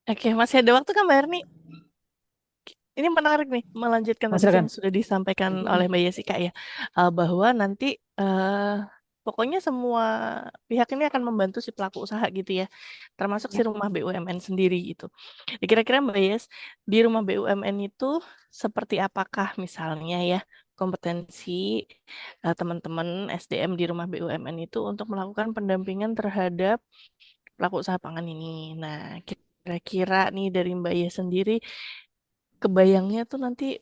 Oke, masih ada waktu kan Mbak Erni? Ini menarik nih, melanjutkan Oh, tadi silakan. yang sudah disampaikan oleh Mbak Yesika ya, bahwa nanti pokoknya semua pihak ini akan membantu si pelaku usaha gitu ya, termasuk si Ya. rumah BUMN sendiri gitu. Ya, kira-kira Mbak Yes, di rumah BUMN itu seperti apakah misalnya ya kompetensi teman-teman SDM di rumah BUMN itu untuk melakukan pendampingan terhadap pelaku usaha pangan ini. Nah, kira-kira nih dari Mbak Yes sendiri, kebayangnya tuh nanti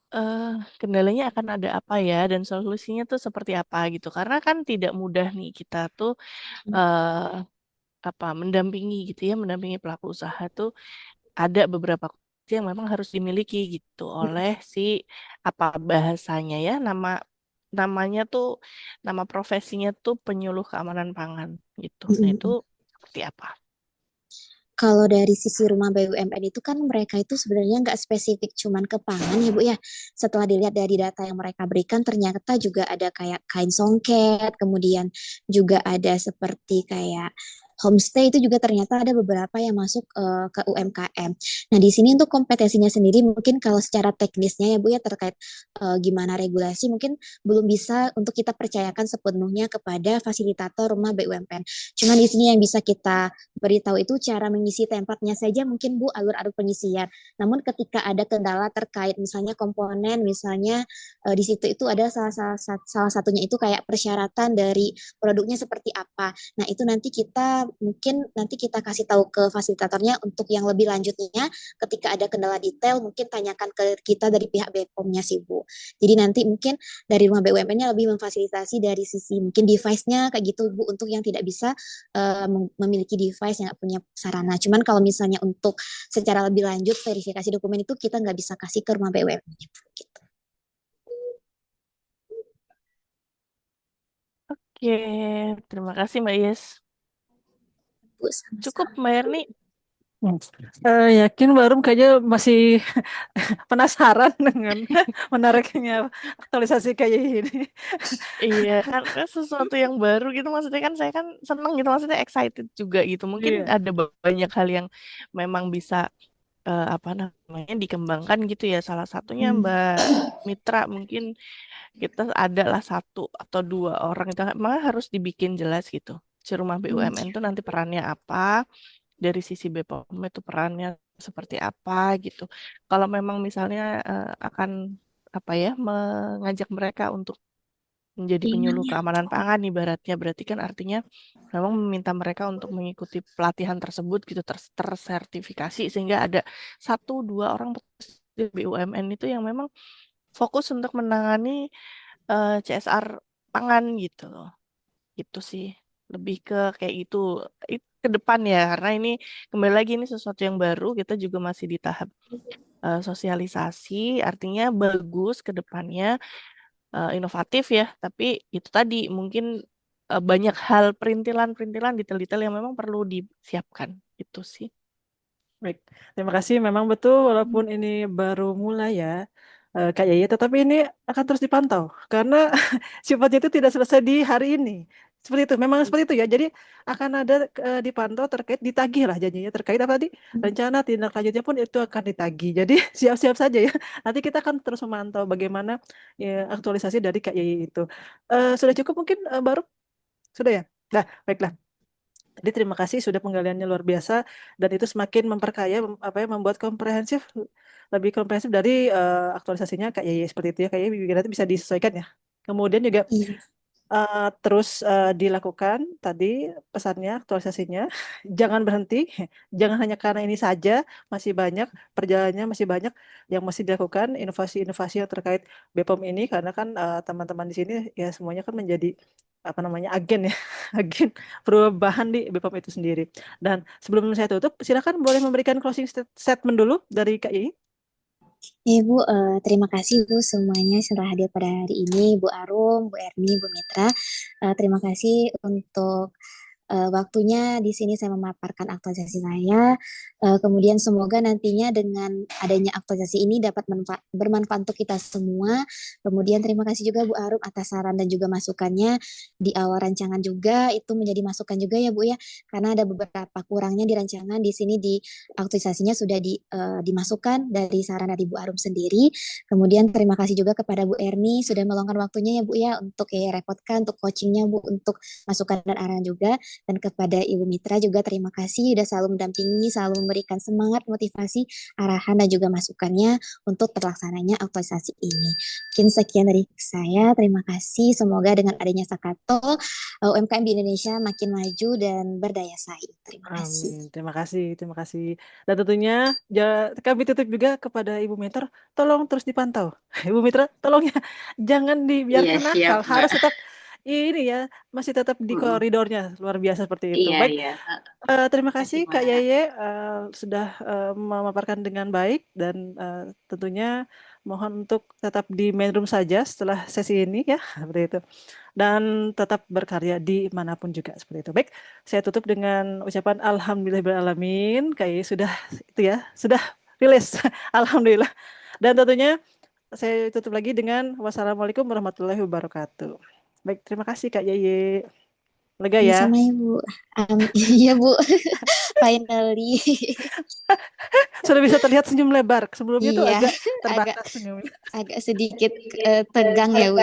eh, kendalanya akan ada apa ya dan solusinya tuh seperti apa gitu. Karena kan tidak mudah nih kita tuh eh, mendampingi gitu ya, mendampingi pelaku usaha tuh ada beberapa kunci yang memang harus dimiliki gitu oleh si bahasanya ya namanya tuh nama profesinya tuh penyuluh keamanan pangan gitu. Nah, itu seperti apa? Kalau dari sisi rumah BUMN itu kan mereka itu sebenarnya nggak spesifik cuman ke pangan ya Bu ya. Setelah dilihat dari data yang mereka berikan ternyata juga ada kayak kain songket, kemudian juga ada seperti kayak homestay itu juga ternyata ada beberapa yang masuk ke UMKM. Nah, di sini untuk kompetensinya sendiri mungkin kalau secara teknisnya ya Bu ya terkait gimana regulasi mungkin belum bisa untuk kita percayakan sepenuhnya kepada fasilitator rumah BUMN. Cuma di sini yang bisa kita beritahu itu cara mengisi tempatnya saja mungkin Bu alur-alur pengisian. Namun ketika ada kendala terkait misalnya komponen, misalnya di situ itu ada salah satunya itu kayak persyaratan dari produknya seperti apa. Nah, itu nanti kita kasih tahu ke fasilitatornya untuk yang lebih lanjutnya ketika ada kendala detail mungkin tanyakan ke kita dari pihak BPOM-nya sih Bu. Jadi nanti mungkin dari rumah BUMN-nya lebih memfasilitasi dari sisi mungkin device-nya kayak gitu Bu untuk yang tidak bisa memiliki device yang nggak punya sarana. Cuman kalau misalnya untuk secara lebih lanjut verifikasi dokumen itu kita nggak bisa kasih ke rumah BUMN-nya gitu. Oke, terima kasih Mbak Yes. Bu, Cukup sama-sama. Mbak Erni. Yakin Barum kayaknya masih penasaran dengan menariknya aktualisasi kayak ini. Iya, karena sesuatu yang baru gitu maksudnya kan saya kan seneng gitu maksudnya excited juga gitu. Mungkin Iya. ada banyak hal yang memang bisa apa namanya dikembangkan gitu ya. Salah satunya Mbak Mitra mungkin kita adalah satu atau dua orang itu memang harus dibikin jelas gitu. Si rumah BUMN itu nanti perannya apa, dari sisi BPOM itu perannya seperti apa gitu. Kalau memang misalnya akan apa ya mengajak mereka untuk menjadi penyuluh keamanan pangan ibaratnya berarti kan artinya memang meminta mereka untuk mengikuti pelatihan tersebut gitu tersertifikasi sehingga ada satu dua orang di BUMN itu yang memang fokus untuk menangani CSR pangan gitu loh. Gitu sih. Lebih ke kayak gitu. Ke depan ya karena ini kembali lagi ini sesuatu yang baru kita juga masih di tahap sosialisasi artinya bagus ke depannya inovatif ya, tapi itu tadi mungkin banyak hal perintilan-perintilan detail-detail yang memang perlu disiapkan. Itu sih. Baik, terima kasih. Memang betul, walaupun ini baru mulai ya, Kak Yaya, tetapi ini akan terus dipantau karena sifatnya itu tidak selesai di hari ini. Seperti itu, memang seperti itu ya. Jadi akan ada dipantau terkait ditagih lah janjinya terkait apa tadi rencana tindak lanjutnya pun itu akan ditagih. Jadi siap-siap saja ya. Nanti kita akan terus memantau bagaimana ya, aktualisasi dari Kak Yaya itu. Sudah cukup mungkin baru sudah ya. Nah, baiklah. Jadi terima kasih sudah penggaliannya luar biasa dan itu semakin memperkaya apa ya membuat komprehensif lebih komprehensif dari aktualisasinya Kak Yeye seperti itu ya Kak Yeye nanti bisa disesuaikan ya. Kemudian juga Iya. terus dilakukan tadi pesannya aktualisasinya jangan berhenti jangan hanya karena ini saja masih banyak perjalanannya masih banyak yang masih dilakukan inovasi-inovasi yang terkait BPOM ini karena kan teman-teman di sini ya semuanya kan menjadi apa namanya agen ya agen perubahan di BPOM itu sendiri dan sebelum saya tutup silakan boleh memberikan closing statement dulu dari Kak Yeye. Ya Bu, terima kasih Bu semuanya sudah hadir pada hari ini, Bu Arum, Bu Erni, Bu Mitra. Terima kasih untuk waktunya di sini saya memaparkan aktualisasi saya. Kemudian semoga nantinya dengan adanya aktualisasi ini dapat bermanfaat untuk kita semua. Kemudian terima kasih juga Bu Arum atas saran dan juga masukannya di awal rancangan juga itu menjadi masukan juga ya Bu ya, karena ada beberapa kurangnya di rancangan di sini di aktualisasinya sudah dimasukkan dari saran dari Bu Arum sendiri. Kemudian terima kasih juga kepada Bu Erni sudah meluangkan waktunya ya Bu ya untuk repotkan untuk coachingnya Bu untuk masukan dan arahan juga. Dan kepada Ibu Mitra juga terima kasih sudah selalu mendampingi, selalu memberikan semangat, motivasi, arahan dan juga masukannya untuk terlaksananya aktualisasi ini. Mungkin sekian dari saya. Terima kasih. Semoga dengan adanya Sakato, UMKM di Indonesia makin maju dan berdaya saing. Terima kasih. Amin. Terima kasih, terima kasih. Dan tentunya kami tutup juga kepada Ibu Mitra, tolong terus dipantau. Ibu Mitra, tolong ya, jangan Iya, dibiarkan siap, nakal, Mbak. harus tetap ini ya, masih tetap di koridornya, luar biasa seperti itu. Iya, Baik, iya. terima kasih Kasih, Kak Mbak. Yaye sudah memaparkan dengan baik dan tentunya mohon untuk tetap di main room saja setelah sesi ini ya, seperti itu. Dan tetap berkarya di manapun juga seperti itu. Baik, saya tutup dengan ucapan Alhamdulillahirrahmanirrahim. Kayak sudah itu ya, sudah rilis. Alhamdulillah. Dan tentunya saya tutup lagi dengan wassalamualaikum warahmatullahi wabarakatuh. Baik, terima kasih Kak Yeye. Lega ya? Sama-sama Ibu. Iya Bu, finally. Sudah bisa terlihat senyum lebar. Sebelumnya tuh Iya, agak agak terbatas senyumnya. agak sedikit tegang ya Bu.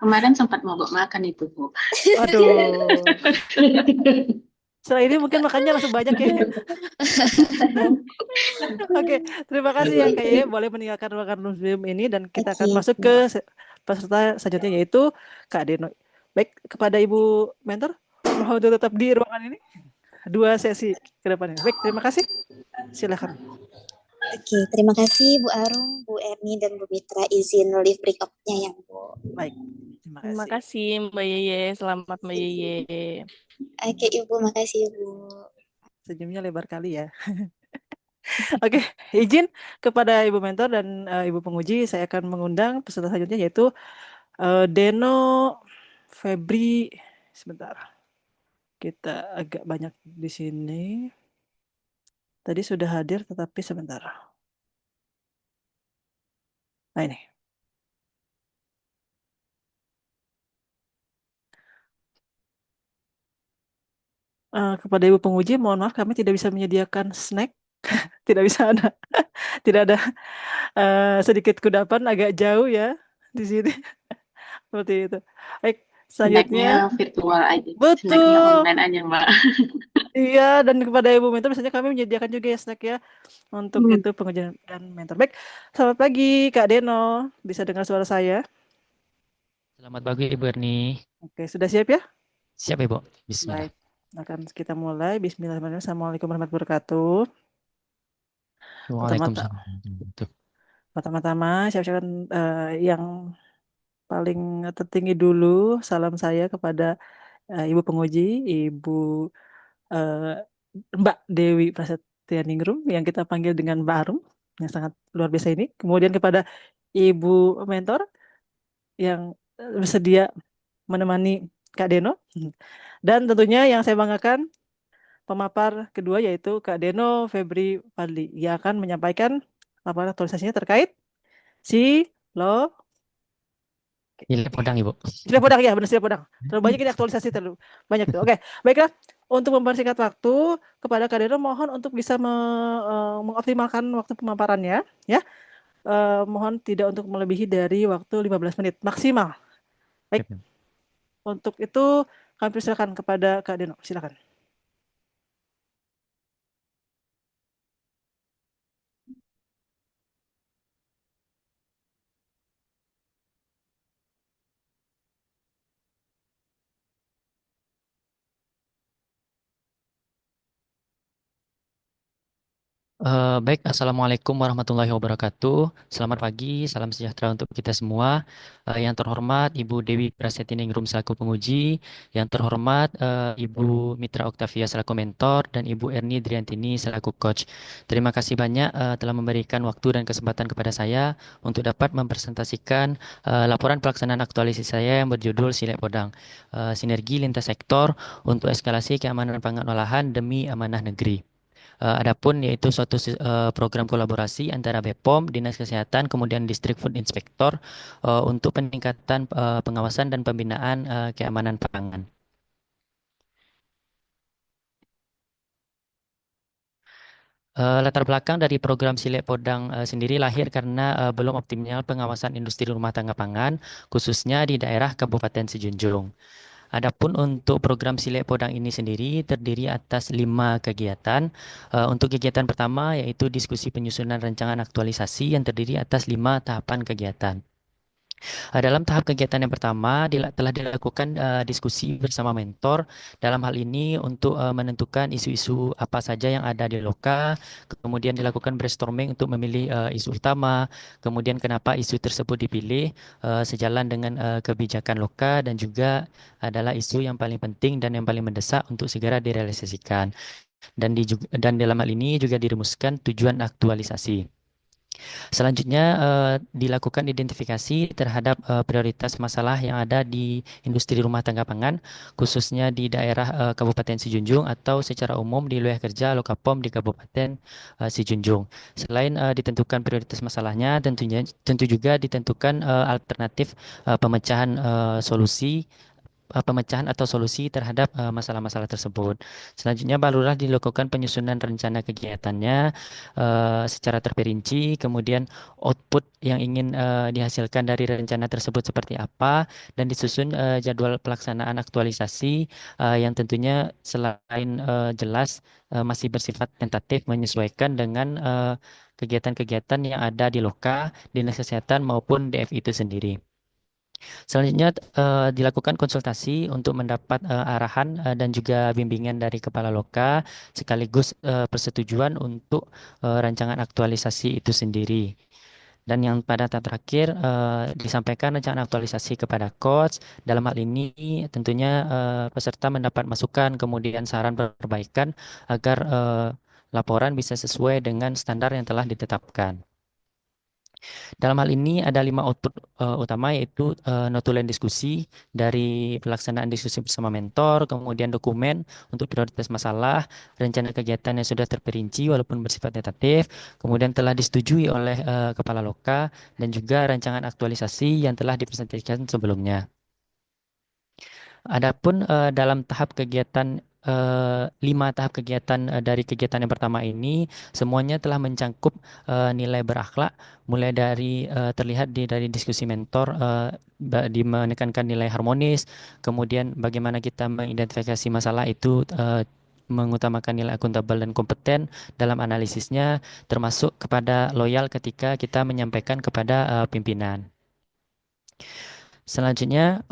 Kemarin sempat mogok makan itu, Bu. Aduh. Setelah ini mungkin makannya langsung banyak ya. Oke, terima kasih ya Kak Ye. Boleh meninggalkan ruangan Zoom ini dan kita akan Oke, masuk ke peserta selanjutnya yaitu Kak Deno. Baik, kepada Ibu Mentor, mohon untuk tetap di ruangan ini. 2 sesi ke depannya. Baik, terima kasih. Silakan. Oke, terima kasih Bu Arum, Bu Erni, dan Bu Mitra izin live break up-nya ya Bu. Baik, terima Terima kasih. kasih Mbak Yeye. Selamat Mbak Yeye. Oke Ibu, makasih Ibu. Senyumnya lebar kali ya. Oke, izin kepada Ibu Mentor dan Ibu Penguji, saya akan mengundang peserta selanjutnya yaitu Deno Febri. Sebentar, kita agak banyak di sini. Tadi sudah hadir, tetapi sebentar. Nah ini. Kepada Ibu Penguji, mohon maaf kami tidak bisa menyediakan snack. Tidak bisa ada, tidak ada sedikit kudapan agak jauh ya di sini. Seperti itu. Baik, selanjutnya. Snacknya virtual aja. Snacknya Betul. online aja, Mbak. Iya, dan kepada Ibu Mentor biasanya kami menyediakan juga ya snack ya untuk itu pengujian dan mentor. Baik, selamat pagi Kak Deno. Bisa dengar suara saya? Selamat pagi Ibu Erni. Oke, sudah siap ya? Siap Ibu. Bismillah. Baik, akan kita mulai. Bismillahirrahmanirrahim. Assalamualaikum warahmatullahi wabarakatuh. Waalaikumsalam. Pertama-tama, siap-siapkan yang paling tertinggi dulu. Salam saya kepada Ibu Penguji, Ibu Mbak Dewi Prasetyaningrum yang kita panggil dengan Mbak Arum yang sangat luar biasa ini. Kemudian kepada Ibu Mentor yang bersedia menemani Kak Deno. Dan tentunya yang saya banggakan pemapar kedua yaitu Kak Deno Febri Fadli yang akan menyampaikan laporan aktualisasinya terkait si lo Silek Podang Ibu. Silek Podang ya, benar Silek Podang. Terlalu banyak ini aktualisasi terlalu banyak tuh. Oke, baiklah. Untuk mempersingkat waktu kepada Kak Deno mohon untuk bisa mengoptimalkan waktu pemaparannya ya. Mohon tidak untuk melebihi dari waktu 15 menit maksimal. Baik. Untuk itu kami persilakan kepada Kak Deno. Silakan. Baik, Assalamualaikum warahmatullahi wabarakatuh. Selamat pagi, salam sejahtera untuk kita semua. Yang terhormat Ibu Dewi Prasetyaningrum selaku penguji, yang terhormat Ibu Mitra Oktavia selaku mentor, dan Ibu Erni Driantini selaku coach. Terima kasih banyak telah memberikan waktu dan kesempatan kepada saya untuk dapat mempresentasikan laporan pelaksanaan aktualisasi saya yang berjudul Silek Podang, Sinergi Lintas Sektor untuk Eskalasi Keamanan Pangan Olahan Demi Amanah Negeri. Adapun yaitu suatu program kolaborasi antara BPOM, Dinas Kesehatan, kemudian Distrik Food Inspector untuk peningkatan pengawasan dan pembinaan keamanan pangan. Latar belakang dari program Silek Podang sendiri lahir karena belum optimal pengawasan industri rumah tangga pangan, khususnya di daerah Kabupaten Sijunjung. Adapun untuk program Silek Podang ini sendiri terdiri atas 5 kegiatan. Untuk kegiatan pertama yaitu diskusi penyusunan rancangan aktualisasi yang terdiri atas 5 tahapan kegiatan. Dalam tahap kegiatan yang pertama telah dilakukan diskusi bersama mentor dalam hal ini untuk menentukan isu-isu apa saja yang ada di Loka, kemudian dilakukan brainstorming untuk memilih isu utama, kemudian kenapa isu tersebut dipilih sejalan dengan kebijakan Loka dan juga adalah isu yang paling penting dan yang paling mendesak untuk segera direalisasikan. Dan dalam hal ini juga dirumuskan tujuan aktualisasi. Selanjutnya dilakukan identifikasi terhadap prioritas masalah yang ada di industri rumah tangga pangan, khususnya di daerah Kabupaten Sijunjung atau secara umum di wilayah kerja Lokapom di Kabupaten Sijunjung. Selain ditentukan prioritas masalahnya, tentu juga ditentukan alternatif pemecahan solusi pemecahan atau solusi terhadap masalah-masalah tersebut. Selanjutnya barulah dilakukan penyusunan rencana kegiatannya secara terperinci, kemudian output yang ingin dihasilkan dari rencana tersebut seperti apa, dan disusun jadwal pelaksanaan aktualisasi yang tentunya selain jelas masih bersifat tentatif menyesuaikan dengan kegiatan-kegiatan yang ada di Loka, Dinas Kesehatan maupun DFI itu sendiri. Selanjutnya dilakukan konsultasi untuk mendapat arahan dan juga bimbingan dari Kepala Loka sekaligus persetujuan untuk rancangan aktualisasi itu sendiri. Dan yang pada tahap terakhir disampaikan rancangan aktualisasi kepada coach. Dalam hal ini tentunya peserta mendapat masukan kemudian saran perbaikan agar laporan bisa sesuai dengan standar yang telah ditetapkan. Dalam hal ini ada 5 output utama yaitu notulen diskusi dari pelaksanaan diskusi bersama mentor, kemudian dokumen untuk prioritas masalah, rencana kegiatan yang sudah terperinci walaupun bersifat tentatif, kemudian telah disetujui oleh Kepala Loka dan juga rancangan aktualisasi yang telah dipresentasikan sebelumnya. Adapun dalam tahap kegiatan 5 tahap kegiatan dari kegiatan yang pertama ini semuanya telah mencangkup nilai berakhlak mulai dari terlihat dari diskusi mentor di menekankan nilai harmonis, kemudian bagaimana kita mengidentifikasi masalah itu mengutamakan nilai akuntabel dan kompeten dalam analisisnya, termasuk kepada loyal ketika kita menyampaikan kepada pimpinan. Selanjutnya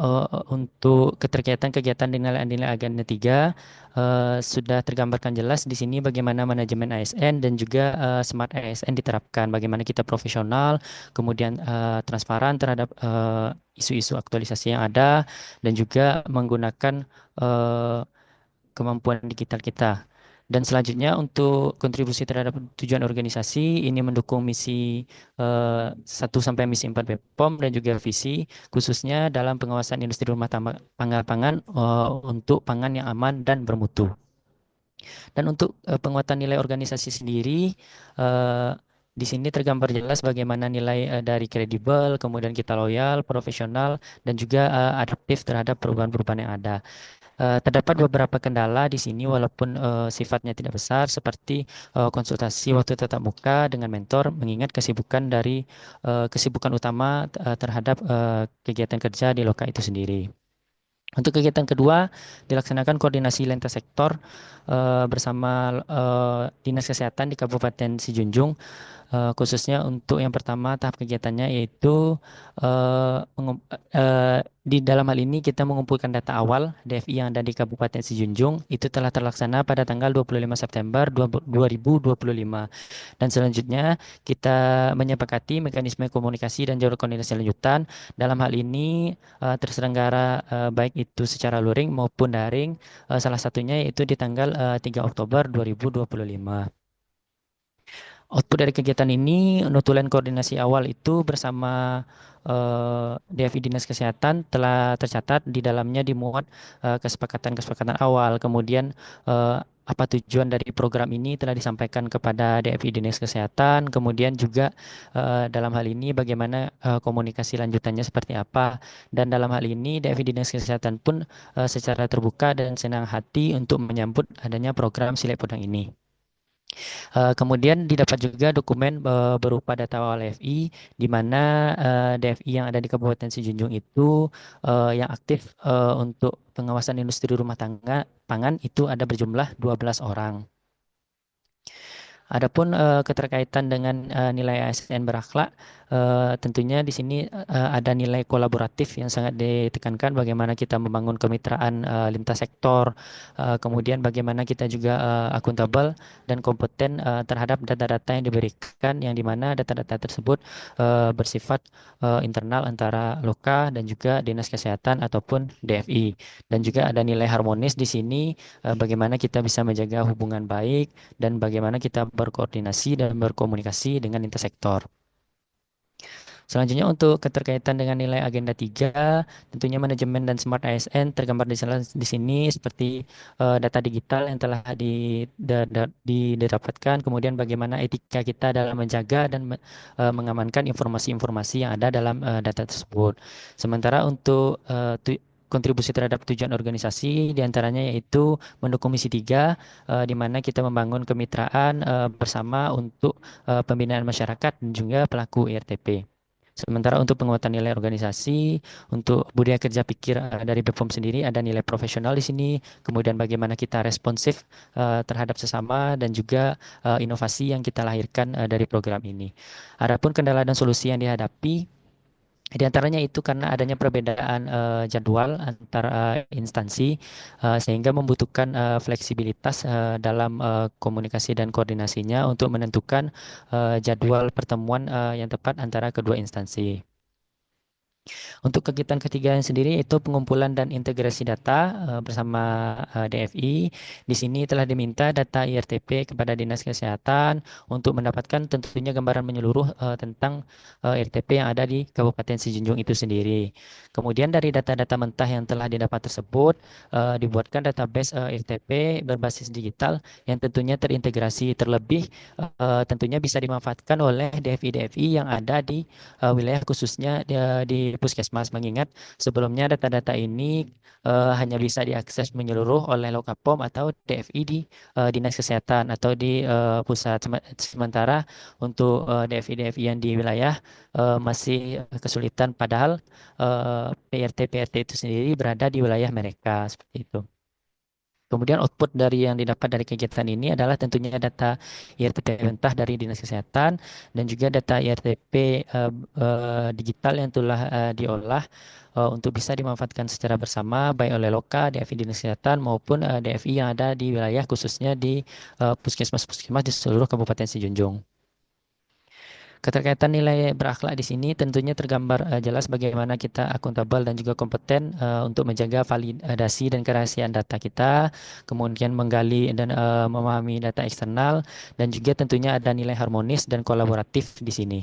untuk keterkaitan kegiatan nilai agenda 3 sudah tergambarkan jelas di sini bagaimana manajemen ASN dan juga smart ASN diterapkan, bagaimana kita profesional, kemudian transparan terhadap isu-isu aktualisasi yang ada dan juga menggunakan kemampuan digital kita. Dan selanjutnya untuk kontribusi terhadap tujuan organisasi ini mendukung misi 1 sampai misi 4 BPOM dan juga visi khususnya dalam pengawasan industri rumah tangga pangan untuk pangan yang aman dan bermutu. Dan untuk penguatan nilai organisasi sendiri di sini tergambar jelas bagaimana nilai dari kredibel, kemudian kita loyal, profesional, dan juga adaptif terhadap perubahan-perubahan yang ada. Terdapat beberapa kendala di sini walaupun sifatnya tidak besar seperti konsultasi waktu tatap muka dengan mentor mengingat kesibukan utama terhadap kegiatan kerja di Loka itu sendiri. Untuk kegiatan kedua dilaksanakan koordinasi lintas sektor bersama Dinas Kesehatan di Kabupaten Sijunjung. Khususnya untuk yang pertama tahap kegiatannya yaitu di dalam hal ini kita mengumpulkan data awal DFI yang ada di Kabupaten Sijunjung itu telah terlaksana pada tanggal 25 September 2025 dan selanjutnya kita menyepakati mekanisme komunikasi dan jadwal koordinasi lanjutan. Dalam hal ini terselenggara baik itu secara luring maupun daring, salah satunya yaitu di tanggal 3 Oktober 2025. Output dari kegiatan ini, notulen koordinasi awal itu bersama DFI Dinas Kesehatan telah tercatat di dalamnya dimuat kesepakatan-kesepakatan awal. Kemudian apa tujuan dari program ini telah disampaikan kepada DFI Dinas Kesehatan. Kemudian juga dalam hal ini bagaimana komunikasi lanjutannya seperti apa. Dan dalam hal ini DFI Dinas Kesehatan pun secara terbuka dan senang hati untuk menyambut adanya program Silek Podang ini. Kemudian didapat juga dokumen berupa data awal DFI, di mana DFI yang ada di Kabupaten Sijunjung itu yang aktif untuk pengawasan industri rumah tangga pangan itu ada berjumlah 12 orang. Adapun keterkaitan dengan nilai ASN berakhlak, tentunya di sini ada nilai kolaboratif yang sangat ditekankan bagaimana kita membangun kemitraan lintas sektor, kemudian bagaimana kita juga akuntabel dan kompeten terhadap data-data yang diberikan, yang dimana data-data tersebut bersifat internal antara Loka dan juga Dinas Kesehatan ataupun DFI, dan juga ada nilai harmonis di sini bagaimana kita bisa menjaga hubungan baik dan bagaimana kita berkoordinasi dan berkomunikasi dengan lintas sektor. Selanjutnya untuk keterkaitan dengan nilai agenda 3, tentunya manajemen dan smart ASN tergambar di sini seperti data digital yang telah didapatkan, kemudian bagaimana etika kita dalam menjaga dan mengamankan informasi-informasi yang ada dalam data tersebut. Sementara untuk kontribusi terhadap tujuan organisasi, diantaranya yaitu mendukung misi 3, di mana kita membangun kemitraan bersama untuk pembinaan masyarakat dan juga pelaku IRTP. Sementara untuk penguatan nilai organisasi, untuk budaya kerja pikir dari BPOM sendiri ada nilai profesional di sini, kemudian bagaimana kita responsif terhadap sesama dan juga inovasi yang kita lahirkan dari program ini. Adapun kendala dan solusi yang dihadapi di antaranya itu karena adanya perbedaan jadwal antar instansi sehingga membutuhkan fleksibilitas dalam komunikasi dan koordinasinya untuk menentukan jadwal pertemuan yang tepat antara kedua instansi. Untuk kegiatan ketiga yang sendiri itu pengumpulan dan integrasi data bersama DFI. Di sini telah diminta data IRTP kepada Dinas Kesehatan untuk mendapatkan tentunya gambaran menyeluruh tentang IRTP yang ada di Kabupaten Sijunjung itu sendiri. Kemudian dari data-data mentah yang telah didapat tersebut dibuatkan database IRTP berbasis digital yang tentunya terintegrasi terlebih tentunya bisa dimanfaatkan oleh DFI-DFI yang ada di wilayah khususnya di Puskesmas, mengingat sebelumnya data-data ini hanya bisa diakses menyeluruh oleh Lokapom atau DFI di Dinas Kesehatan atau di pusat. Sementara untuk DFI-DFI yang di wilayah masih kesulitan, padahal PRT-PRT itu sendiri berada di wilayah mereka seperti itu. Kemudian output dari yang didapat dari kegiatan ini adalah tentunya data IRTP mentah dari Dinas Kesehatan dan juga data IRTP digital yang telah diolah untuk bisa dimanfaatkan secara bersama baik oleh Loka, DFI Dinas Kesehatan maupun DFI yang ada di wilayah khususnya di puskesmas-puskesmas di seluruh Kabupaten Sijunjung. Keterkaitan nilai berakhlak di sini tentunya tergambar jelas bagaimana kita akuntabel dan juga kompeten untuk menjaga validasi dan kerahasiaan data kita, kemudian menggali dan memahami data eksternal, dan juga tentunya ada nilai harmonis dan kolaboratif di sini.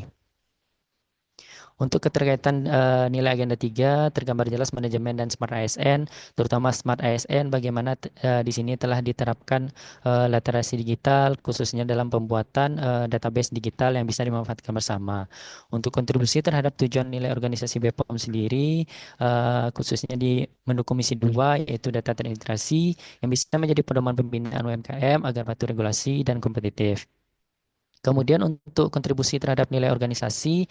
Untuk keterkaitan nilai agenda 3 tergambar jelas manajemen dan smart ASN, terutama smart ASN bagaimana di sini telah diterapkan literasi digital khususnya dalam pembuatan database digital yang bisa dimanfaatkan bersama. Untuk kontribusi terhadap tujuan nilai organisasi BPOM sendiri khususnya di mendukung misi 2 yaitu data terintegrasi yang bisa menjadi pedoman pembinaan UMKM agar patuh regulasi dan kompetitif. Kemudian untuk kontribusi terhadap nilai organisasi,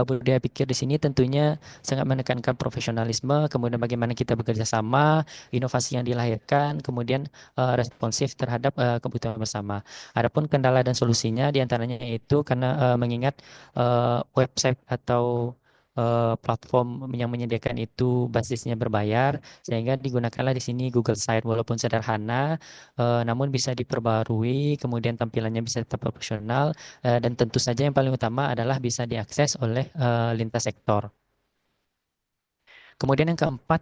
budaya pikir di sini tentunya sangat menekankan profesionalisme, kemudian bagaimana kita bekerja sama, inovasi yang dilahirkan, kemudian responsif terhadap kebutuhan bersama. Adapun kendala dan solusinya diantaranya itu karena mengingat website atau platform yang menyediakan itu basisnya berbayar, sehingga digunakanlah di sini Google Site walaupun sederhana, namun bisa diperbarui, kemudian tampilannya bisa tetap profesional. Dan tentu saja yang paling utama adalah bisa diakses oleh lintas sektor. Kemudian yang keempat,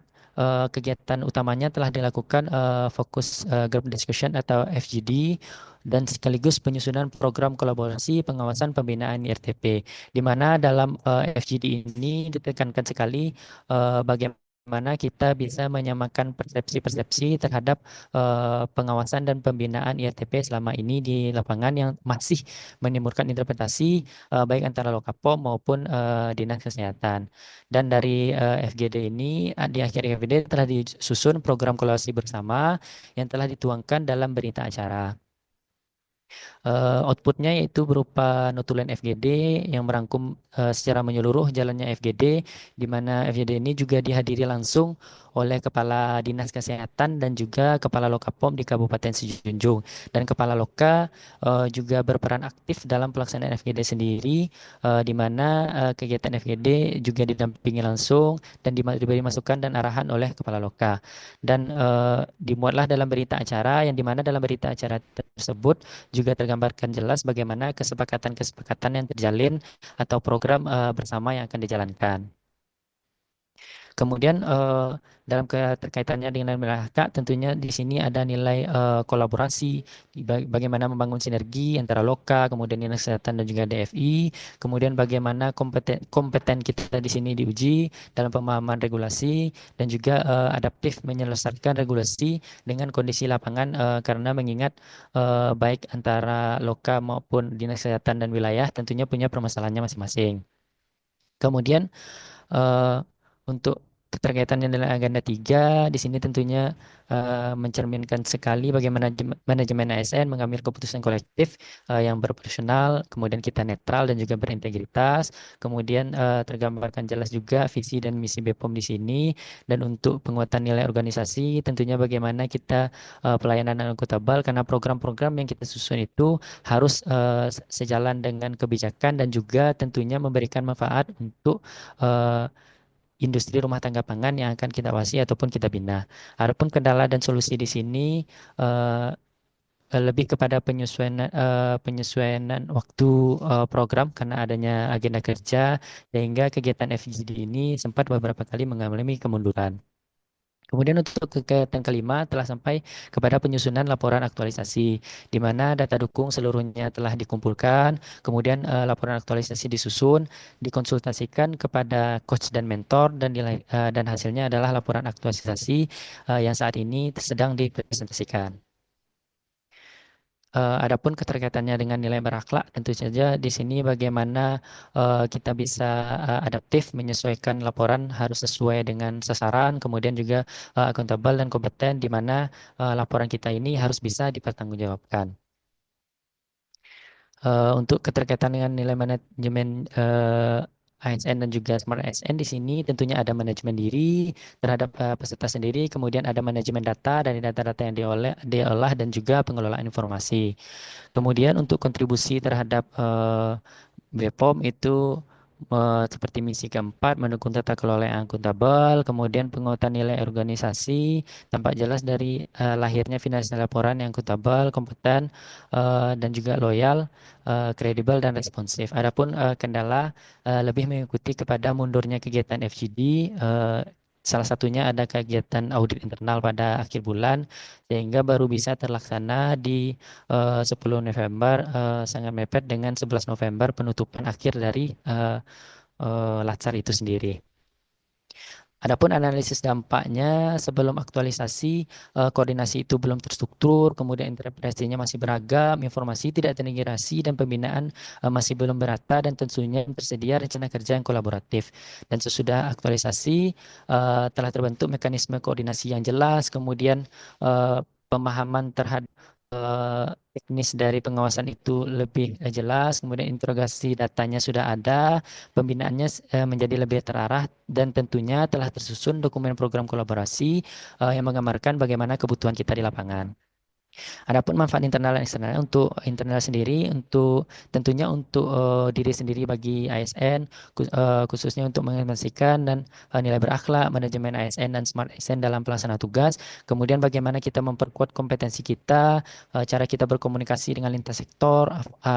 kegiatan utamanya telah dilakukan fokus group discussion atau FGD dan sekaligus penyusunan program kolaborasi pengawasan pembinaan IRTP, di mana dalam FGD ini ditekankan sekali bagaimana kita bisa menyamakan persepsi-persepsi terhadap pengawasan dan pembinaan IRTP selama ini di lapangan yang masih menimbulkan interpretasi baik antara Lokapom maupun Dinas Kesehatan. Dan dari FGD ini, di akhir FGD telah disusun program kolaborasi bersama yang telah dituangkan dalam berita acara. Outputnya yaitu berupa notulen FGD yang merangkum secara menyeluruh jalannya FGD, di mana FGD ini juga dihadiri langsung oleh Kepala Dinas Kesehatan dan juga Kepala Lokapom di Kabupaten Sijunjung. Dan Kepala Loka juga berperan aktif dalam pelaksanaan FGD sendiri, di mana kegiatan FGD juga didampingi langsung dan diberi masukan dan arahan oleh Kepala Loka. Dan dimuatlah dalam berita acara, yang di mana dalam berita acara tersebut juga tergambarkan jelas bagaimana kesepakatan-kesepakatan yang terjalin atau program bersama yang akan dijalankan. Kemudian dalam keterkaitannya dengan LHK, tentunya di sini ada nilai kolaborasi, bagaimana membangun sinergi antara Loka, kemudian Dinas Kesehatan dan juga DFI, kemudian bagaimana kompeten kita di sini diuji dalam pemahaman regulasi dan juga adaptif menyelesaikan regulasi dengan kondisi lapangan karena mengingat baik antara Loka maupun Dinas Kesehatan dan wilayah tentunya punya permasalahannya masing-masing. Kemudian untuk keterkaitan dengan agenda 3 di sini tentunya mencerminkan sekali bagaimana manajemen ASN mengambil keputusan kolektif yang berprofesional, kemudian kita netral dan juga berintegritas. Kemudian tergambarkan jelas juga visi dan misi BPOM di sini. Dan untuk penguatan nilai organisasi, tentunya bagaimana kita pelayanan dan akuntabel karena program-program yang kita susun itu harus sejalan dengan kebijakan dan juga tentunya memberikan manfaat untuk eh, industri rumah tangga pangan yang akan kita awasi ataupun kita bina. Adapun kendala dan solusi di sini eh, lebih kepada penyesuaian waktu program karena adanya agenda kerja sehingga kegiatan FGD ini sempat beberapa kali mengalami kemunduran. Kemudian untuk kegiatan kelima telah sampai kepada penyusunan laporan aktualisasi, di mana data dukung seluruhnya telah dikumpulkan, kemudian laporan aktualisasi disusun, dikonsultasikan kepada coach dan mentor, dan hasilnya adalah laporan aktualisasi yang saat ini sedang dipresentasikan. Adapun keterkaitannya dengan nilai berakhlak, tentu saja di sini bagaimana kita bisa adaptif menyesuaikan laporan harus sesuai dengan sasaran, kemudian juga akuntabel dan kompeten, di mana laporan kita ini harus bisa dipertanggungjawabkan. Untuk keterkaitan dengan nilai manajemen ASN dan juga Smart ASN di sini tentunya ada manajemen diri terhadap peserta sendiri, kemudian ada manajemen data dari data-data yang diolah dan juga pengelolaan informasi. Kemudian untuk kontribusi terhadap BPOM itu seperti misi keempat mendukung tata kelola yang akuntabel, kemudian penguatan nilai organisasi, tampak jelas dari lahirnya finalisasi laporan yang akuntabel, kompeten, dan juga loyal, kredibel dan responsif. Adapun kendala lebih mengikuti kepada mundurnya kegiatan FGD. Salah satunya ada kegiatan audit internal pada akhir bulan, sehingga baru bisa terlaksana di 10 November, sangat mepet dengan 11 November penutupan akhir dari Latsar itu sendiri. Adapun analisis dampaknya sebelum aktualisasi, koordinasi itu belum terstruktur, kemudian interpretasinya masih beragam, informasi tidak terintegrasi, dan pembinaan masih belum merata, dan tentunya tersedia rencana kerja yang kolaboratif. Dan sesudah aktualisasi, telah terbentuk mekanisme koordinasi yang jelas, kemudian pemahaman terhadap teknis dari pengawasan itu lebih jelas, kemudian interogasi datanya sudah ada, pembinaannya menjadi lebih terarah, dan tentunya telah tersusun dokumen program kolaborasi yang menggambarkan bagaimana kebutuhan kita di lapangan. Adapun manfaat internal dan eksternal, untuk internal sendiri, untuk tentunya untuk diri sendiri bagi ASN, khususnya untuk mengimplementasikan dan nilai berakhlak, manajemen ASN dan Smart ASN dalam pelaksanaan tugas. Kemudian bagaimana kita memperkuat kompetensi kita, cara kita berkomunikasi dengan lintas sektor,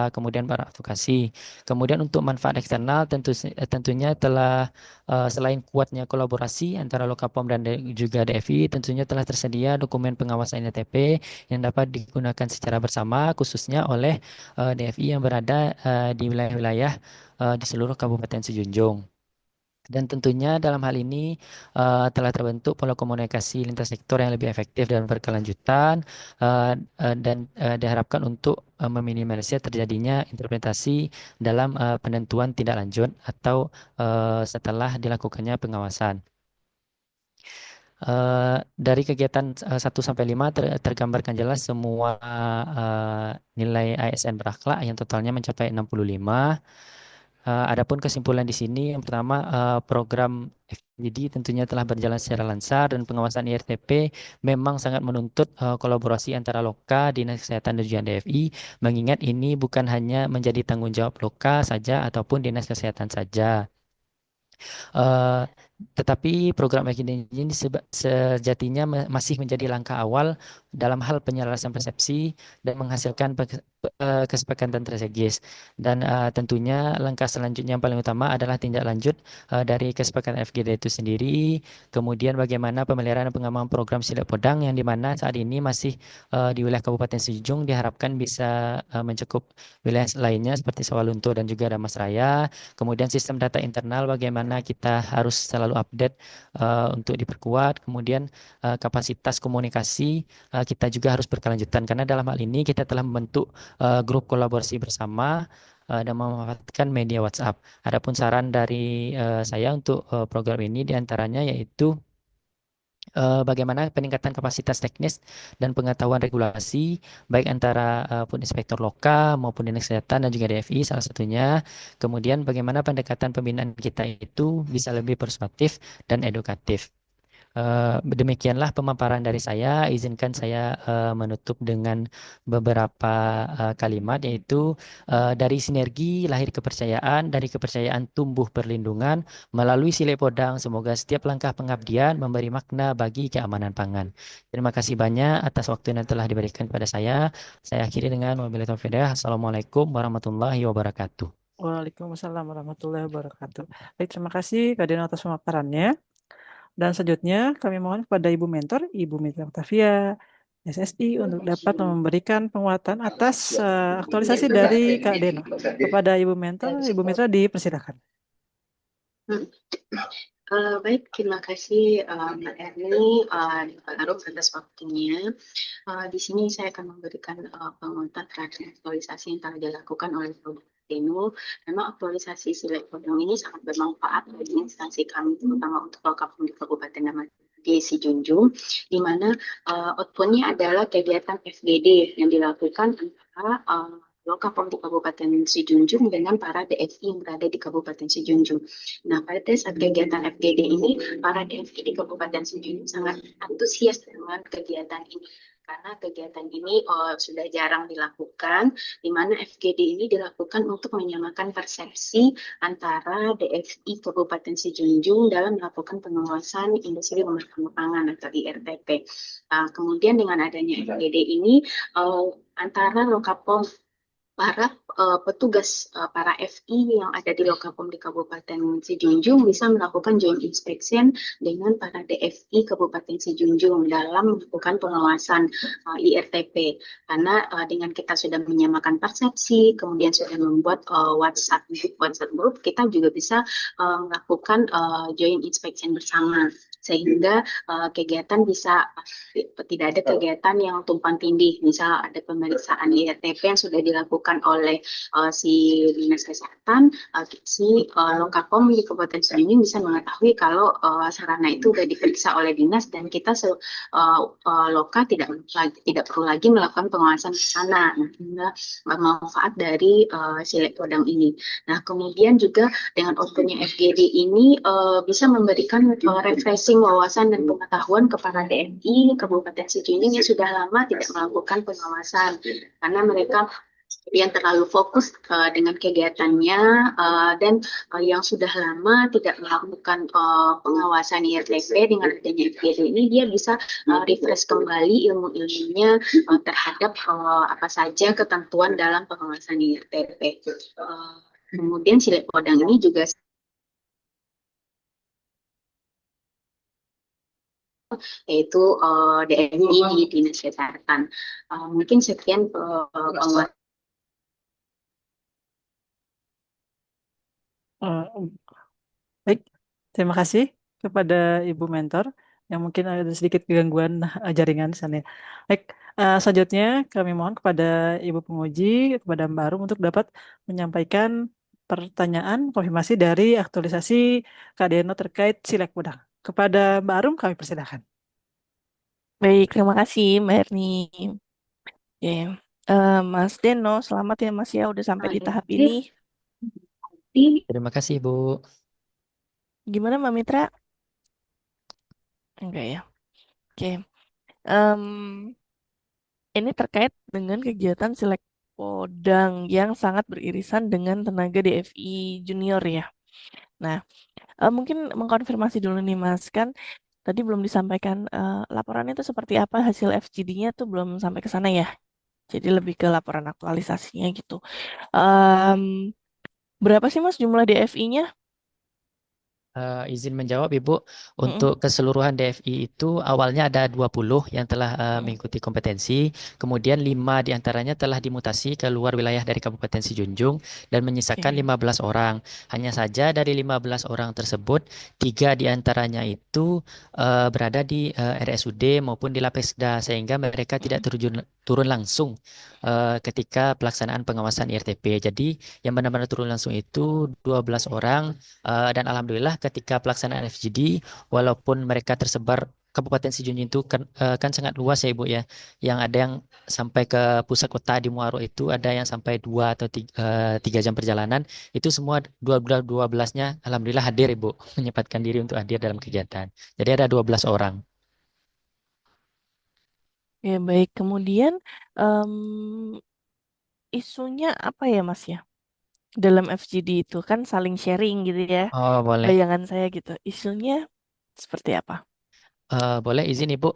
kemudian beradvokasi. Kemudian untuk manfaat eksternal, tentunya telah selain kuatnya kolaborasi antara Lokapom dan juga DFI, tentunya telah tersedia dokumen pengawasan ITP yang dapat digunakan secara bersama khususnya oleh DFI yang berada di wilayah-wilayah di seluruh Kabupaten Sejunjung. Dan tentunya dalam hal ini telah terbentuk pola komunikasi lintas sektor yang lebih efektif dan berkelanjutan, dan diharapkan untuk meminimalisir terjadinya interpretasi dalam penentuan tindak lanjut atau setelah dilakukannya pengawasan. Dari kegiatan 1 sampai 5 tergambarkan jelas semua nilai ASN berakhlak yang totalnya mencapai 65. Adapun kesimpulan di sini, yang pertama, program FGD tentunya telah berjalan secara lancar, dan pengawasan IRTP memang sangat menuntut kolaborasi antara Loka, Dinas Kesehatan dan juga DFI, mengingat ini bukan hanya menjadi tanggung jawab Loka saja ataupun Dinas Kesehatan saja. Eh, tetapi program Agenda ini sejatinya masih menjadi langkah awal dalam hal penyelarasan persepsi dan menghasilkan kesepakatan strategis. Dan tentunya langkah selanjutnya yang paling utama adalah tindak lanjut dari kesepakatan FGD itu sendiri. Kemudian bagaimana pemeliharaan dan pengembangan program Silat Podang yang dimana saat ini masih di wilayah Kabupaten Sejujung, diharapkan bisa mencakup wilayah lainnya seperti Sawalunto dan juga Damasraya. Kemudian sistem data internal bagaimana kita harus selalu update untuk diperkuat. Kemudian kapasitas komunikasi kita juga harus berkelanjutan karena dalam hal ini kita telah membentuk grup kolaborasi bersama dan memanfaatkan media WhatsApp. Adapun saran dari saya untuk program ini diantaranya yaitu bagaimana peningkatan kapasitas teknis dan pengetahuan regulasi baik antara pun inspektor lokal maupun dinas kesehatan dan juga DFI salah satunya. Kemudian bagaimana pendekatan pembinaan kita itu bisa lebih persuasif dan edukatif. Demikianlah pemaparan dari saya. Izinkan saya menutup dengan beberapa kalimat, yaitu dari sinergi lahir kepercayaan, dari kepercayaan tumbuh perlindungan, melalui Silek Podang. Semoga setiap langkah pengabdian memberi makna bagi keamanan pangan. Terima kasih banyak atas waktu yang telah diberikan kepada saya. Saya akhiri dengan wabillahi taufiq. Assalamualaikum warahmatullahi wabarakatuh. Waalaikumsalam warahmatullahi wabarakatuh. Baik, terima kasih Kak Deno atas pemaparannya. Dan selanjutnya kami mohon kepada Ibu Mentor, Ibu Mitra Octavia, SSI untuk dapat memberikan penguatan atas aktualisasi dari Kak Deno. Kepada Ibu Mentor, Ibu Mitra dipersilakan. Baik, terima kasih Mbak Erni dan Pak Aruf atas waktunya. Di sini saya akan memberikan penguatan terhadap aktualisasi yang telah dilakukan oleh Bapak Deno. Memang aktualisasi Silek Podang ini sangat bermanfaat bagi instansi kami, terutama untuk Lokapom di Kabupaten Desi Junjung, di mana outputnya adalah kegiatan FGD yang dilakukan antara Lokapom di Kabupaten Sijunjung dengan para DFI yang berada di Kabupaten Sijunjung. Nah, pada saat kegiatan FGD ini, para DFI di Kabupaten Sijunjung sangat antusias dengan kegiatan ini. Karena kegiatan ini sudah jarang dilakukan, di mana FGD ini dilakukan untuk menyamakan persepsi antara DFI Kabupaten Sijunjung dalam melakukan pengawasan industri rumah tangga pangan atau IRTP. Kemudian dengan adanya FGD ini, antara Lokapom para petugas para FI yang ada di Lokapom di Kabupaten Sijunjung bisa melakukan joint inspection dengan para DFI Kabupaten Sijunjung dalam melakukan pengawasan IRTP. Karena dengan kita sudah menyamakan persepsi, kemudian sudah membuat WhatsApp group, kita juga bisa melakukan joint inspection bersama, sehingga kegiatan bisa tidak ada kegiatan yang tumpang tindih. Misal ada pemeriksaan IRTP yang sudah dilakukan oleh si dinas kesehatan, si Lokapom di Kabupaten Sijunjung bisa mengetahui kalau sarana itu sudah diperiksa oleh dinas dan kita loka tidak perlu lagi melakukan pengawasan ke sana. Nah, manfaat dari Silek Podang ini. Nah, kemudian juga dengan outputnya FGD ini bisa memberikan refreshing wawasan dan pengetahuan kepada DMI Kabupaten Sijunjung yang sudah lama tidak melakukan pengawasan karena mereka yang terlalu fokus dengan kegiatannya dan yang sudah lama tidak melakukan pengawasan IRTP. Dengan adanya FGD ini dia bisa refresh kembali ilmu-ilmunya terhadap apa saja ketentuan dalam pengawasan IRTP. Kemudian Silek Podang ini juga yaitu DMI di Dinas Kesehatan. Mungkin sekian penguatan. Baik, terima kasih kepada Ibu Mentor yang mungkin ada sedikit gangguan jaringan di sana. Baik, selanjutnya kami mohon kepada Ibu Penguji, kepada Mbak Arum untuk dapat menyampaikan pertanyaan konfirmasi dari aktualisasi Kak Deno terkait Silek Podang. Kepada Mbak Arum kami persilakan. Baik, terima kasih Mbak Erni. Oke, Mas Deno, selamat ya Mas ya udah sampai di tahap ini. Terima kasih, Bu. Gimana Mbak Mitra? Enggak ya. Oke. Em, ini terkait dengan kegiatan Silek Podang yang sangat beririsan dengan tenaga DFI junior ya. Nah, mungkin mengkonfirmasi dulu nih Mas, kan tadi belum disampaikan laporannya itu seperti apa, hasil FGD-nya tuh belum sampai ke sana ya. Jadi lebih ke laporan aktualisasinya gitu. Berapa sih Mas jumlah DFI-nya? Izin menjawab Ibu, Mm-mm. untuk keseluruhan DFI itu awalnya ada 20 yang telah Mm-mm. mengikuti kompetensi, kemudian 5 diantaranya telah dimutasi ke luar wilayah dari Kabupaten Sijunjung dan menyisakan Oke. 15 orang. Hanya saja dari 15 orang tersebut, 3 diantaranya itu berada di RSUD maupun di Lapesda sehingga mereka tidak Mm-mm. turun langsung ketika pelaksanaan pengawasan IRTP. Jadi yang benar-benar turun langsung itu 12 orang. Dan alhamdulillah ketika pelaksanaan FGD, walaupun mereka tersebar Kabupaten Sijunjung itu kan sangat luas ya Ibu ya, yang ada yang sampai ke pusat kota di Muaro itu ada yang sampai 2 atau 3 jam perjalanan, itu semua 12-nya alhamdulillah hadir Ibu, menyempatkan diri untuk hadir dalam kegiatan. Jadi ada 12 orang. Ya, baik. Kemudian em, isunya apa ya, Mas ya? Dalam FGD itu kan saling sharing gitu ya. Oh boleh. Bayangan saya gitu. Isunya seperti apa? Boleh izin Ibu,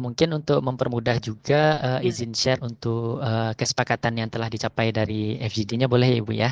mungkin untuk mempermudah juga Iya. izin share untuk kesepakatan yang telah dicapai dari FGD-nya boleh ya Ibu ya?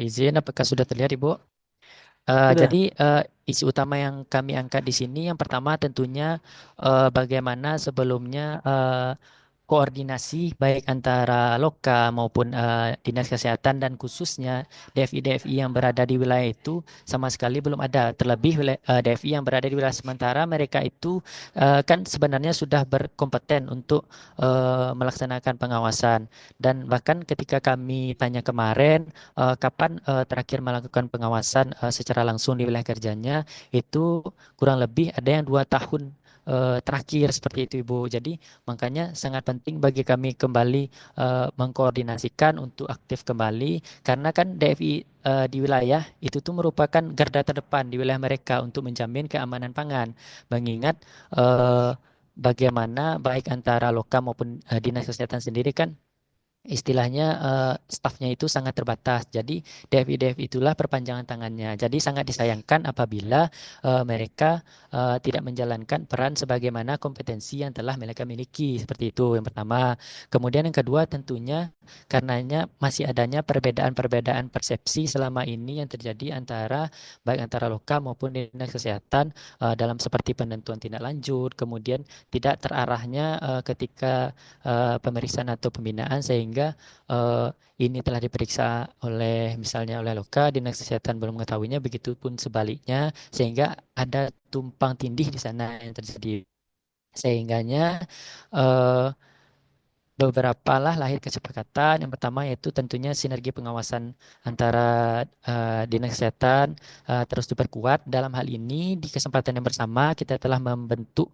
Izin, apakah sudah terlihat Ibu? Sudah. Jadi isi utama yang kami angkat di sini yang pertama tentunya bagaimana sebelumnya koordinasi baik antara Loka maupun Dinas Kesehatan dan khususnya DFI-DFI yang berada di wilayah itu sama sekali belum ada. Terlebih DFI yang berada di wilayah sementara mereka itu kan sebenarnya sudah berkompeten untuk melaksanakan pengawasan. Dan bahkan ketika kami tanya kemarin kapan terakhir melakukan pengawasan secara langsung di wilayah kerjanya, itu kurang lebih ada yang 2 tahun terakhir seperti itu Ibu. Jadi makanya sangat penting bagi kami kembali mengkoordinasikan untuk aktif kembali karena kan DFI di wilayah itu tuh merupakan garda terdepan di wilayah mereka untuk menjamin keamanan pangan. Mengingat eh, bagaimana baik antara Loka maupun Dinas Kesehatan sendiri kan istilahnya stafnya itu sangat terbatas. Jadi DFI-DFI itulah perpanjangan tangannya. Jadi sangat disayangkan apabila mereka tidak menjalankan peran sebagaimana kompetensi yang telah mereka miliki. Seperti itu yang pertama. Kemudian yang kedua tentunya karenanya masih adanya perbedaan-perbedaan persepsi selama ini yang terjadi baik antara Loka maupun Dinas Kesehatan dalam seperti penentuan tindak lanjut, kemudian tidak terarahnya ketika pemeriksaan atau pembinaan sehingga eh, ini telah diperiksa oleh misalnya oleh Loka, Dinas Kesehatan belum mengetahuinya, begitupun sebaliknya sehingga ada tumpang tindih di sana yang terjadi. Sehingganya eh, beberapa lah lahir kesepakatan. Yang pertama yaitu tentunya sinergi pengawasan antara Dinas Kesehatan terus diperkuat. Dalam hal ini di kesempatan yang bersama kita telah membentuk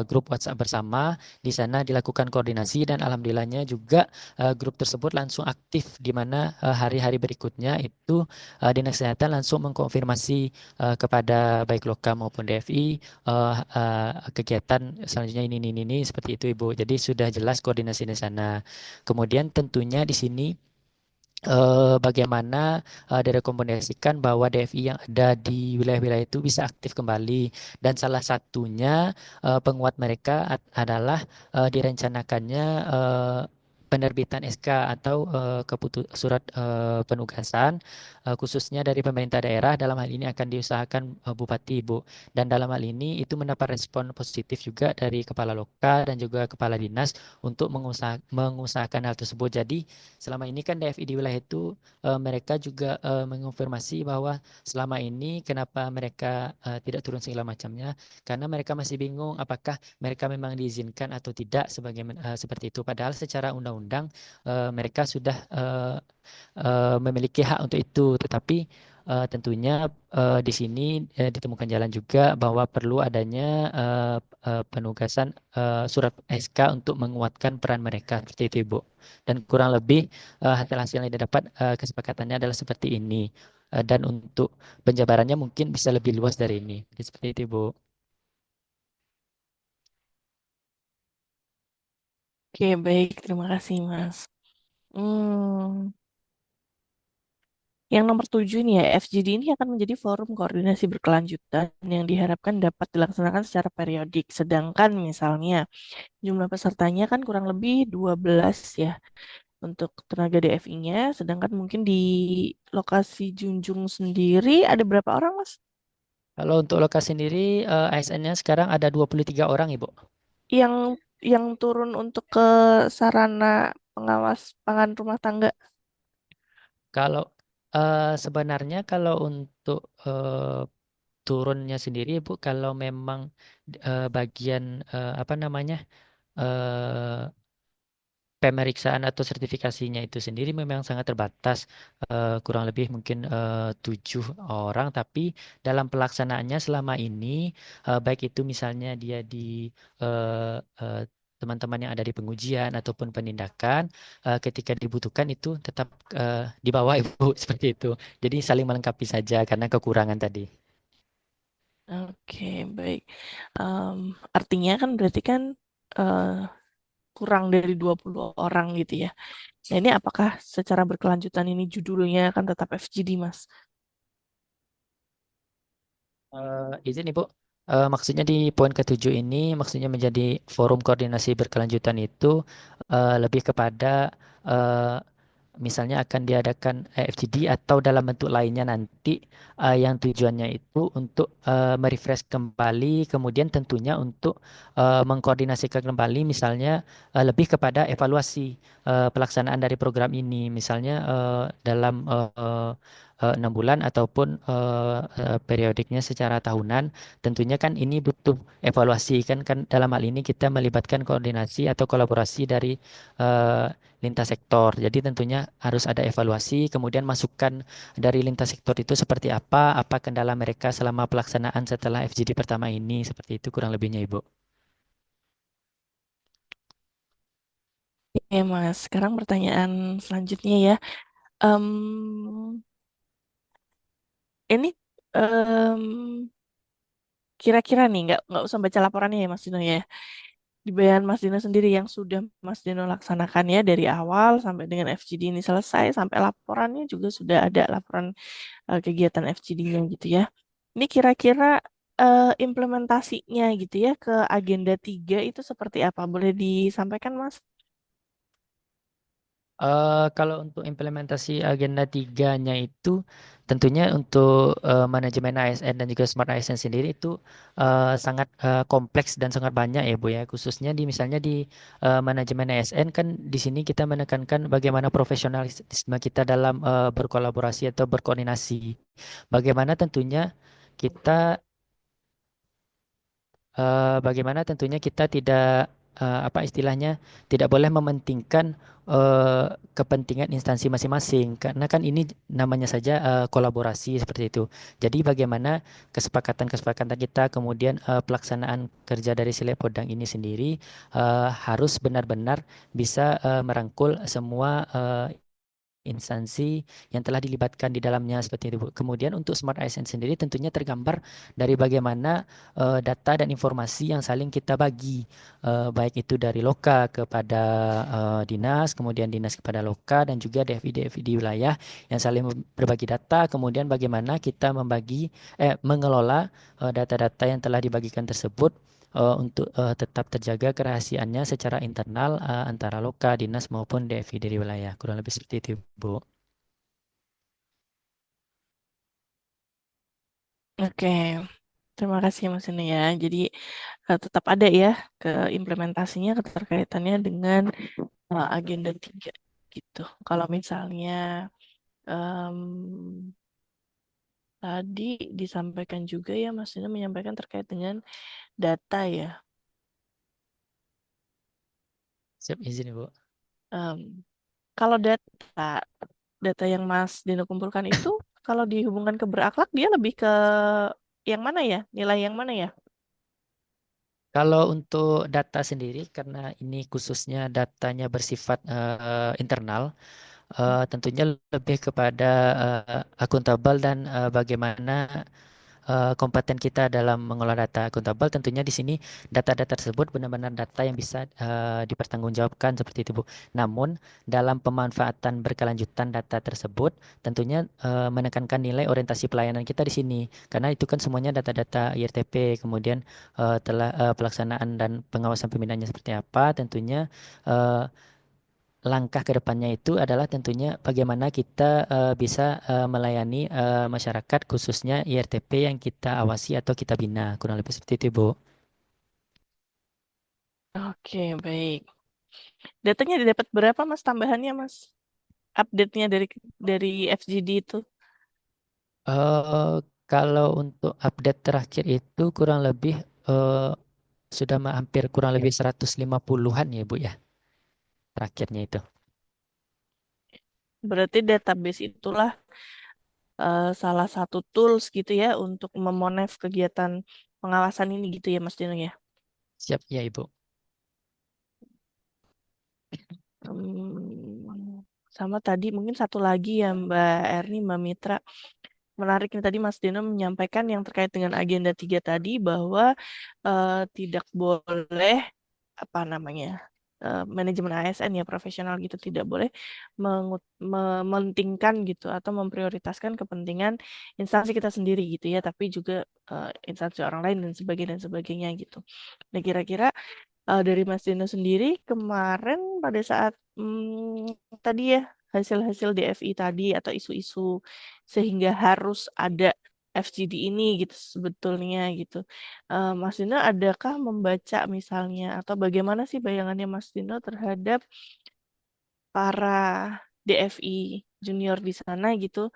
grup WhatsApp bersama. Di sana dilakukan koordinasi dan alhamdulillahnya juga grup tersebut langsung aktif di mana hari-hari berikutnya itu Dinas Kesehatan langsung mengkonfirmasi kepada baik Loka maupun DFI kegiatan selanjutnya ini seperti itu Ibu. Jadi sudah jelas koordinasi di sana. Kemudian tentunya di sini bagaimana direkomendasikan bahwa DFI yang ada di wilayah-wilayah itu bisa aktif kembali dan salah satunya penguat mereka adalah direncanakannya penerbitan SK atau surat penugasan khususnya dari pemerintah daerah dalam hal ini akan diusahakan Bupati Ibu dan dalam hal ini itu mendapat respon positif juga dari Kepala Loka dan juga Kepala Dinas untuk mengusahakan hal tersebut. Jadi selama ini kan DFI di wilayah itu mereka juga mengonfirmasi bahwa selama ini kenapa mereka tidak turun segala macamnya karena mereka masih bingung apakah mereka memang diizinkan atau tidak seperti itu. Padahal secara undang-undang mereka sudah memiliki hak untuk itu, tetapi Tentunya di sini ditemukan jalan juga bahwa perlu adanya penugasan surat SK untuk menguatkan peran mereka seperti itu Ibu. Dan kurang lebih hasil-hasil yang didapat kesepakatannya adalah seperti ini. Dan untuk penjabarannya mungkin bisa lebih luas dari ini. Jadi seperti itu Ibu. Oke, baik. Terima kasih, Mas. Hmm, yang nomor 7 nih ya, FGD ini akan menjadi forum koordinasi berkelanjutan yang diharapkan dapat dilaksanakan secara periodik. Sedangkan misalnya jumlah pesertanya kan kurang lebih 12 ya untuk tenaga DFI-nya, sedangkan mungkin di lokasi Junjung sendiri ada berapa orang, Mas? Kalau untuk lokasi sendiri ASN-nya sekarang ada 23 orang Ibu. Yang yang turun untuk ke sarana pengawas pangan rumah tangga. Kalau sebenarnya kalau untuk turunnya sendiri Bu, kalau memang bagian apa namanya eh, pemeriksaan atau sertifikasinya itu sendiri memang sangat terbatas, kurang lebih mungkin 7 orang, tapi dalam pelaksanaannya selama ini, baik itu misalnya dia di eh, eh, teman-teman yang ada di pengujian ataupun penindakan, ketika dibutuhkan itu tetap di bawah Ibu seperti itu. Jadi saling melengkapi saja karena kekurangan tadi. Oke, baik. Em, artinya kan berarti kan eh, kurang dari 20 orang gitu ya. Nah, ini apakah secara berkelanjutan ini judulnya akan tetap FGD, Mas? Izin Ibu, maksudnya di poin ketujuh ini maksudnya menjadi forum koordinasi berkelanjutan itu lebih kepada eh, misalnya akan diadakan FGD atau dalam bentuk lainnya nanti yang tujuannya itu untuk merefresh kembali, kemudian tentunya untuk mengkoordinasikan kembali misalnya lebih kepada evaluasi pelaksanaan dari program ini, misalnya dalam 6 bulan ataupun periodiknya secara tahunan. Tentunya kan ini butuh evaluasi kan dalam hal ini kita melibatkan koordinasi atau kolaborasi dari eh, lintas sektor. Jadi tentunya harus ada evaluasi, kemudian masukan dari lintas sektor itu seperti apa kendala mereka selama pelaksanaan setelah FGD pertama ini, seperti itu kurang lebihnya Ibu. Oke, Mas. Sekarang pertanyaan selanjutnya ya. Em, ini em, kira-kira nih nggak usah baca laporannya ya Mas Dino ya. Di bayangan Mas Dino sendiri yang sudah Mas Dino laksanakan ya dari awal sampai dengan FGD ini selesai sampai laporannya juga sudah ada laporan kegiatan FGD-nya gitu ya. Ini kira-kira implementasinya gitu ya ke agenda 3 itu seperti apa? Boleh disampaikan Mas? Kalau untuk implementasi agenda tiganya itu tentunya untuk manajemen ASN dan juga smart ASN sendiri itu sangat kompleks dan sangat banyak ya Bu ya. Khususnya di misalnya di manajemen ASN kan di sini kita menekankan bagaimana profesionalisme kita dalam berkolaborasi atau berkoordinasi. Bagaimana tentunya kita bagaimana tentunya kita tidak apa istilahnya tidak boleh mementingkan kepentingan instansi masing-masing karena kan ini namanya saja kolaborasi seperti itu. Jadi bagaimana kesepakatan-kesepakatan kita kemudian pelaksanaan kerja dari Sile Podang ini sendiri harus benar-benar bisa merangkul semua instansi yang telah dilibatkan di dalamnya seperti itu, Bu. Kemudian untuk Smart ASN sendiri tentunya tergambar dari bagaimana data dan informasi yang saling kita bagi, baik itu dari loka kepada dinas, kemudian dinas kepada loka dan juga DFI-DFI di wilayah yang saling berbagi data, kemudian bagaimana kita mengelola data-data yang telah dibagikan tersebut untuk tetap terjaga kerahasiaannya secara internal antara loka, dinas maupun DFI dari wilayah. Kurang lebih seperti itu, Bu. Oke, terima kasih Mas ini ya. Jadi tetap ada ya ke implementasinya keterkaitannya dengan agenda 3 gitu. Kalau misalnya em, tadi disampaikan juga ya Mas Dino menyampaikan terkait dengan data ya. Siap izin, Bu. Em, kalau data yang Mas Dino kumpulkan itu kalau dihubungkan ke berakhlak dia lebih ke yang mana ya? Nilai yang mana ya? Kalau untuk data sendiri, karena ini khususnya datanya bersifat internal, tentunya lebih kepada akuntabel dan bagaimana kompeten kita dalam mengolah data akuntabel. Tentunya di sini data-data tersebut benar-benar data yang bisa dipertanggungjawabkan seperti itu, Bu. Namun dalam pemanfaatan berkelanjutan data tersebut tentunya menekankan nilai orientasi pelayanan kita di sini karena itu kan semuanya data-data IRTP, kemudian telah pelaksanaan dan pengawasan pembinaannya seperti apa. Tentunya eh, langkah ke depannya itu adalah tentunya bagaimana kita bisa melayani masyarakat khususnya IRTP yang kita awasi atau kita bina. Kurang lebih seperti itu, Bu. Oke, baik. Datanya didapat berapa Mas tambahannya Mas? Update-nya dari FGD itu. Eh kalau untuk update terakhir itu kurang lebih eh, sudah hampir kurang lebih 150-an ya, Bu ya. Terakhirnya itu. Berarti database itulah salah satu tools gitu ya untuk memonef kegiatan pengawasan ini gitu ya Mas Dino ya. Siap ya, Ibu. Sama tadi mungkin satu lagi ya Mbak Erni, Mbak Mitra. Menariknya tadi Mas Dino menyampaikan yang terkait dengan agenda 3 tadi bahwa tidak boleh apa namanya manajemen ASN ya profesional gitu tidak boleh mementingkan gitu atau memprioritaskan kepentingan instansi kita sendiri gitu ya tapi juga instansi orang lain dan sebagainya gitu. Nah kira-kira dari Mas Dino sendiri kemarin pada saat tadi ya hasil-hasil DFI tadi atau isu-isu sehingga harus ada FGD ini gitu sebetulnya gitu. Mas Dino adakah membaca misalnya atau bagaimana sih bayangannya Mas Dino terhadap para DFI junior di sana gitu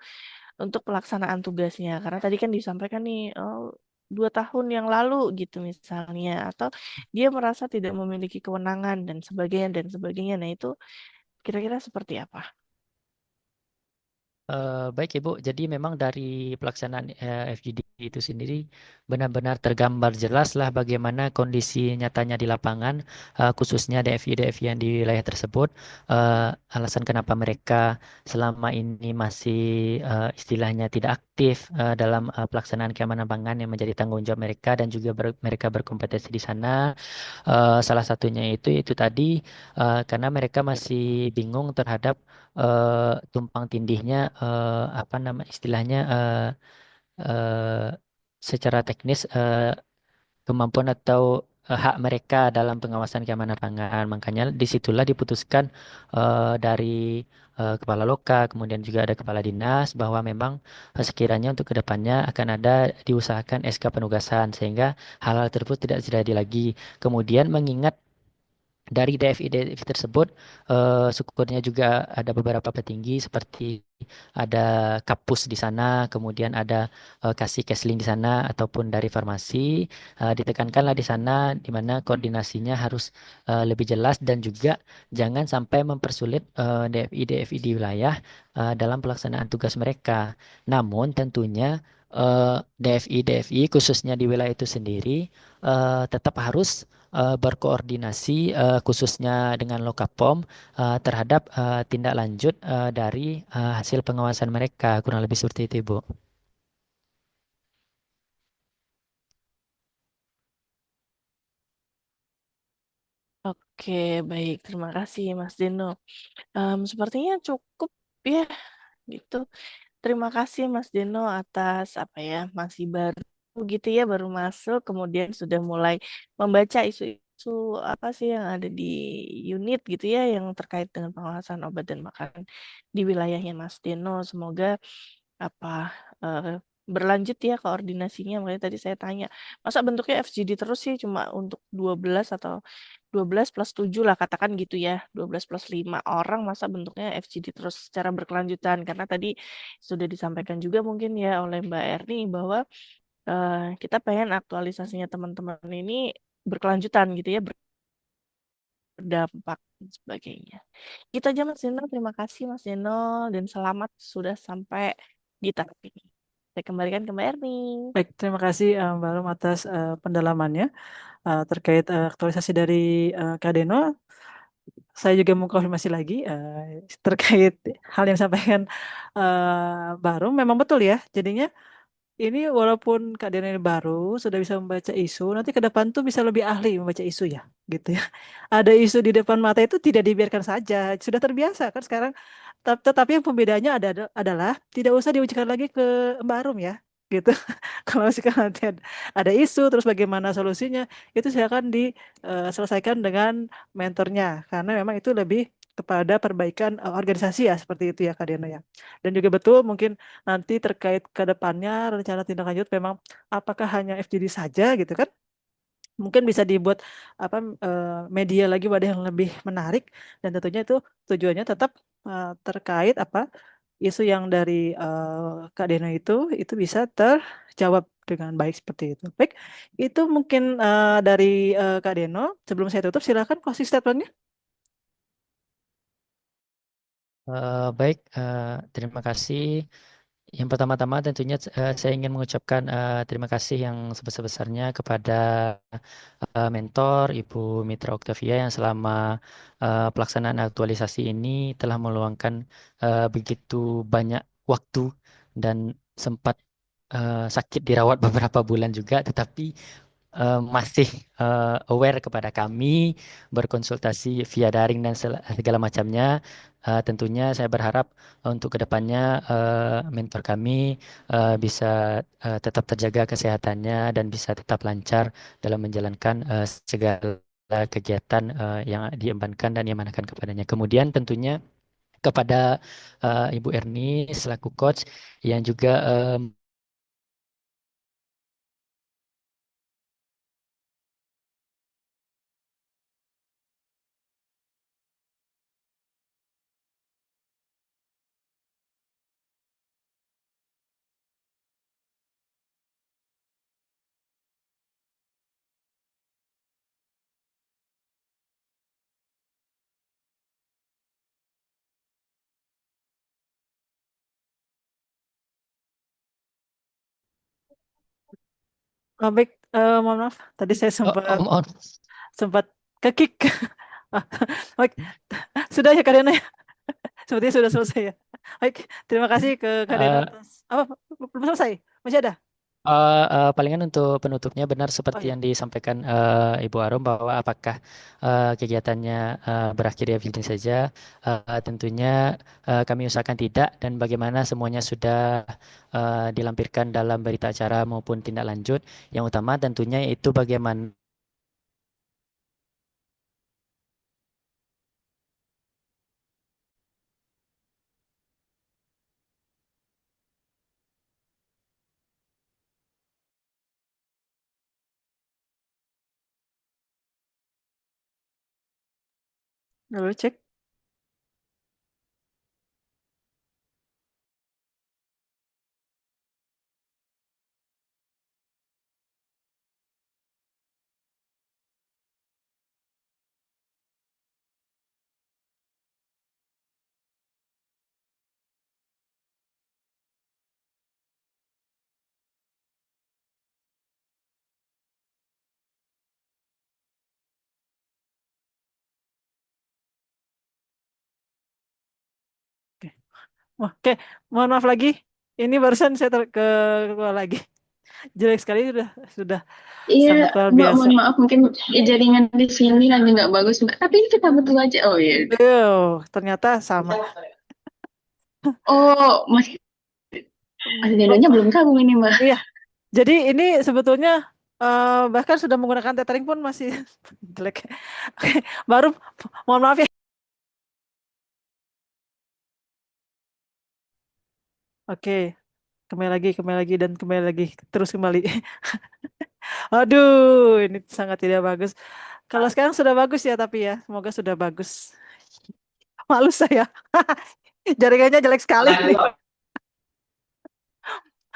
untuk pelaksanaan tugasnya? Karena tadi kan disampaikan nih, oh, 2 tahun yang lalu gitu misalnya, atau dia merasa tidak memiliki kewenangan dan sebagainya dan sebagainya. Nah itu kira-kira seperti apa? Baik Ibu, jadi memang dari pelaksanaan FGD itu sendiri benar-benar tergambar jelas lah bagaimana kondisi nyatanya di lapangan, khususnya DFI-DFI yang di wilayah tersebut. Alasan kenapa mereka selama ini masih istilahnya tidak aktif dalam pelaksanaan keamanan pangan yang menjadi tanggung jawab mereka dan juga mereka berkompetensi di sana. Salah satunya itu tadi karena mereka masih bingung terhadap tumpang tindihnya apa nama istilahnya eh, secara teknis kemampuan atau hak mereka dalam pengawasan keamanan pangan. Makanya disitulah diputuskan dari kepala loka, kemudian juga ada kepala dinas bahwa memang sekiranya untuk kedepannya akan ada diusahakan SK penugasan sehingga hal-hal tersebut tidak terjadi lagi. Kemudian mengingat dari DFI tersebut, syukurnya juga ada beberapa petinggi seperti ada Kapus di sana, kemudian ada Kasih Kesling di sana ataupun dari farmasi. Ditekankanlah di sana di mana koordinasinya harus lebih jelas dan juga jangan sampai mempersulit DFI di wilayah dalam pelaksanaan tugas mereka. Namun tentunya DFI khususnya di wilayah itu sendiri tetap harus berkoordinasi khususnya dengan Lokapom terhadap tindak lanjut dari hasil pengawasan mereka. Kurang lebih seperti itu, Ibu. Oke, baik. Terima kasih Mas Dino. Sepertinya cukup ya gitu. Terima kasih Mas Deno atas apa ya masih baru gitu ya baru masuk kemudian sudah mulai membaca isu-isu apa sih yang ada di unit gitu ya yang terkait dengan pengawasan obat dan makanan di wilayahnya Mas Deno. Semoga apa eh, berlanjut ya koordinasinya. Makanya tadi saya tanya, masa bentuknya FGD terus sih cuma untuk 12 atau 12 plus 7 lah katakan gitu ya. 12 plus 5 orang masa bentuknya FGD terus secara berkelanjutan. Karena tadi sudah disampaikan juga mungkin ya oleh Mbak Erni bahwa kita pengen aktualisasinya teman-teman ini berkelanjutan gitu ya, berdampak dan sebagainya. Itu aja Mas Zeno, terima kasih Mas Zeno dan selamat sudah sampai Gitu. Saya kembalikan ke Mbak Erni. Baik, terima kasih Mbak Rum atas pendalamannya terkait aktualisasi dari Kak Deno. Saya juga mau konfirmasi lagi terkait hal yang disampaikan Mbak Rum. Memang betul ya. Jadinya ini walaupun Kak Deno ini baru sudah bisa membaca isu, nanti ke depan tuh bisa lebih ahli membaca isu ya, gitu ya. Ada isu di depan mata itu tidak dibiarkan saja, sudah terbiasa kan sekarang. Tetapi yang pembedanya adalah tidak usah diujikan lagi ke Mbak Arum ya, gitu. Kalau misalkan nanti ada isu, terus bagaimana solusinya, itu silakan diselesaikan dengan mentornya, karena memang itu lebih kepada perbaikan organisasi ya, seperti itu ya Kak Deno ya. Dan juga betul mungkin nanti terkait ke depannya rencana tindak lanjut memang apakah hanya FGD saja gitu kan? Mungkin bisa dibuat apa media lagi wadah yang lebih menarik dan tentunya itu tujuannya tetap terkait apa isu yang dari Kak Deno itu bisa terjawab dengan baik seperti itu. Baik, itu mungkin dari Kak Deno. Sebelum saya tutup silakan closing statement-nya. Baik, terima kasih. Yang pertama-tama tentunya saya ingin mengucapkan terima kasih yang sebesar-besarnya kepada mentor Ibu Mitra Octavia yang selama pelaksanaan aktualisasi ini telah meluangkan begitu banyak waktu dan sempat sakit dirawat beberapa bulan juga, tetapi masih aware kepada kami, berkonsultasi via daring dan segala macamnya. Tentunya saya berharap untuk kedepannya mentor kami bisa tetap terjaga kesehatannya dan bisa tetap lancar dalam menjalankan segala kegiatan yang diembankan dan diamanahkan kepadanya. Kemudian tentunya kepada Ibu Erni selaku coach yang juga Baik, mohon maaf tadi saya sempat mohon. sempat kekik. Baik, sudah ya Kak Deno ya. Sepertinya sudah selesai ya. Baik, terima kasih ke Kak Deno eh, atas apa belum selesai? Masih ada? Palingan untuk penutupnya benar Oh seperti ya. yang disampaikan Ibu Arum bahwa apakah kegiatannya berakhir di FGD saja, tentunya kami usahakan tidak dan bagaimana semuanya sudah dilampirkan dalam berita acara maupun tindak lanjut. Yang utama tentunya itu bagaimana Lalu cek. Oke. Oke, mohon maaf lagi. Ini barusan saya keluar lagi. Jelek sekali sudah Iya, sangat luar Mbak, biasa. mohon maaf mungkin jaringan di sini lagi nggak bagus, Mbak. Tapi ini kita berdua aja. Oh ya. Ternyata sama. Oh, Mas Denonya belum gabung ini, Mbak. Iya, jadi ini sebetulnya bahkan sudah menggunakan tethering pun masih jelek. Oke, baru mohon maaf ya. Oke, kembali lagi dan kembali lagi terus kembali. Aduh, ini sangat tidak bagus. Kalau sekarang sudah bagus ya tapi ya, semoga sudah bagus. Malu saya. Jaringannya jelek sekali.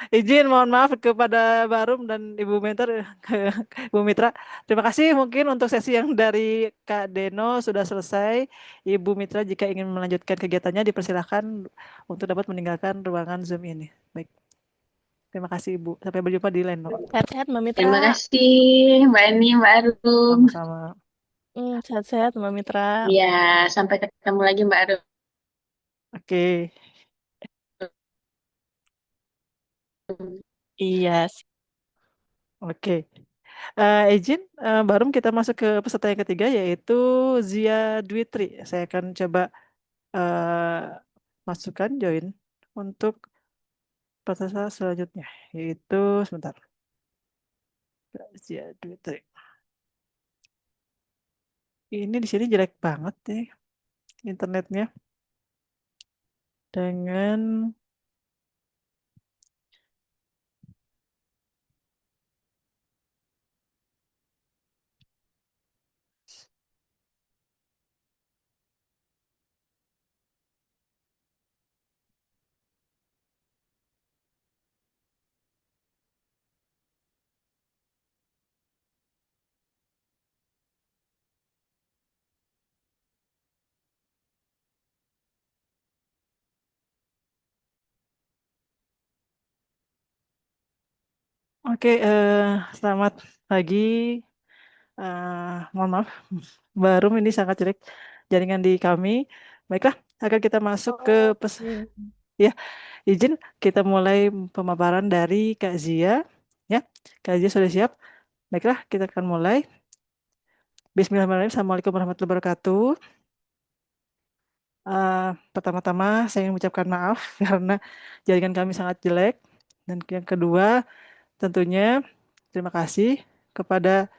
Izin mohon maaf kepada Barum dan Ibu Mentor, ke Ibu Mitra. Terima kasih mungkin untuk sesi yang dari Kak Deno sudah selesai. Ibu Mitra jika ingin melanjutkan kegiatannya dipersilahkan untuk dapat meninggalkan ruangan Zoom ini. Baik, terima kasih Ibu. Sampai berjumpa di lain waktu. Sehat-sehat Mbak Mitra. Terima kasih Mbak Eni, Mbak Arum. Sama-sama. Sehat-sehat Mbak Mitra. Ya, sampai ketemu lagi Mbak Arum. Oke. Iya. Oke. Izin, baru kita masuk ke peserta yang ketiga yaitu Zia Dwitri. Saya akan coba masukkan join untuk peserta selanjutnya yaitu sebentar. Zia Dwitri. Ini di sini jelek banget nih internetnya dengan Oke, selamat pagi. Mohon maaf, baru ini sangat jelek jaringan di kami. Baiklah, akan kita masuk ke ya, izin kita mulai pemaparan dari Kak Zia. Ya, Kak Zia sudah siap? Baiklah, kita akan mulai. Bismillahirrahmanirrahim. Assalamualaikum warahmatullahi wabarakatuh. Pertama-tama saya ingin mengucapkan maaf karena jaringan kami sangat jelek. Dan yang kedua, tentunya terima kasih kepada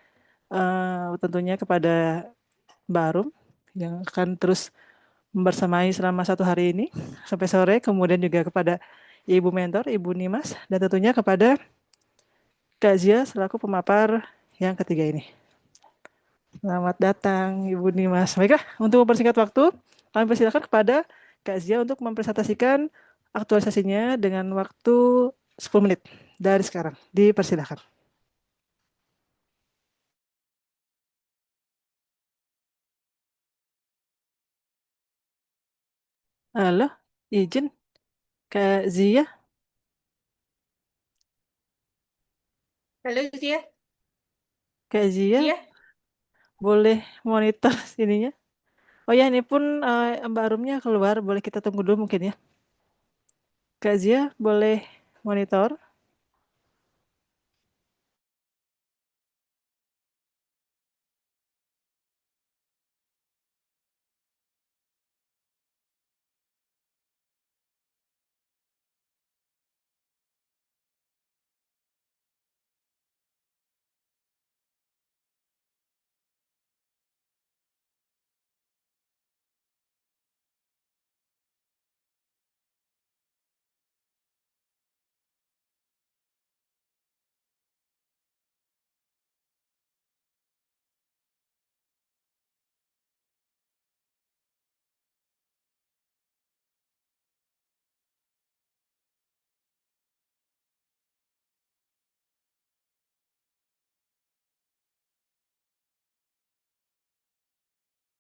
tentunya kepada Mbak Arum yang akan terus membersamai selama 1 hari ini sampai sore. Kemudian juga kepada Ibu Mentor, Ibu Nimas, dan tentunya kepada Kak Zia selaku pemapar yang ketiga ini. Selamat datang Ibu Nimas. Baiklah, untuk mempersingkat waktu, kami persilakan kepada Kak Zia untuk mempresentasikan aktualisasinya dengan waktu 10 menit dari sekarang. Dipersilakan. Halo, izin Kak Zia. Halo Zia. Kak Zia, Zia. boleh monitor sininya? Oh ya, ini pun Mbak Arumnya keluar, boleh kita tunggu dulu mungkin ya. Kak Zia, boleh monitor?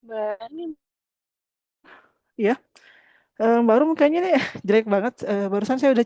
Mbak Ani. Iya. Mbak Arum kayaknya nih jelek banget. Barusan saya udah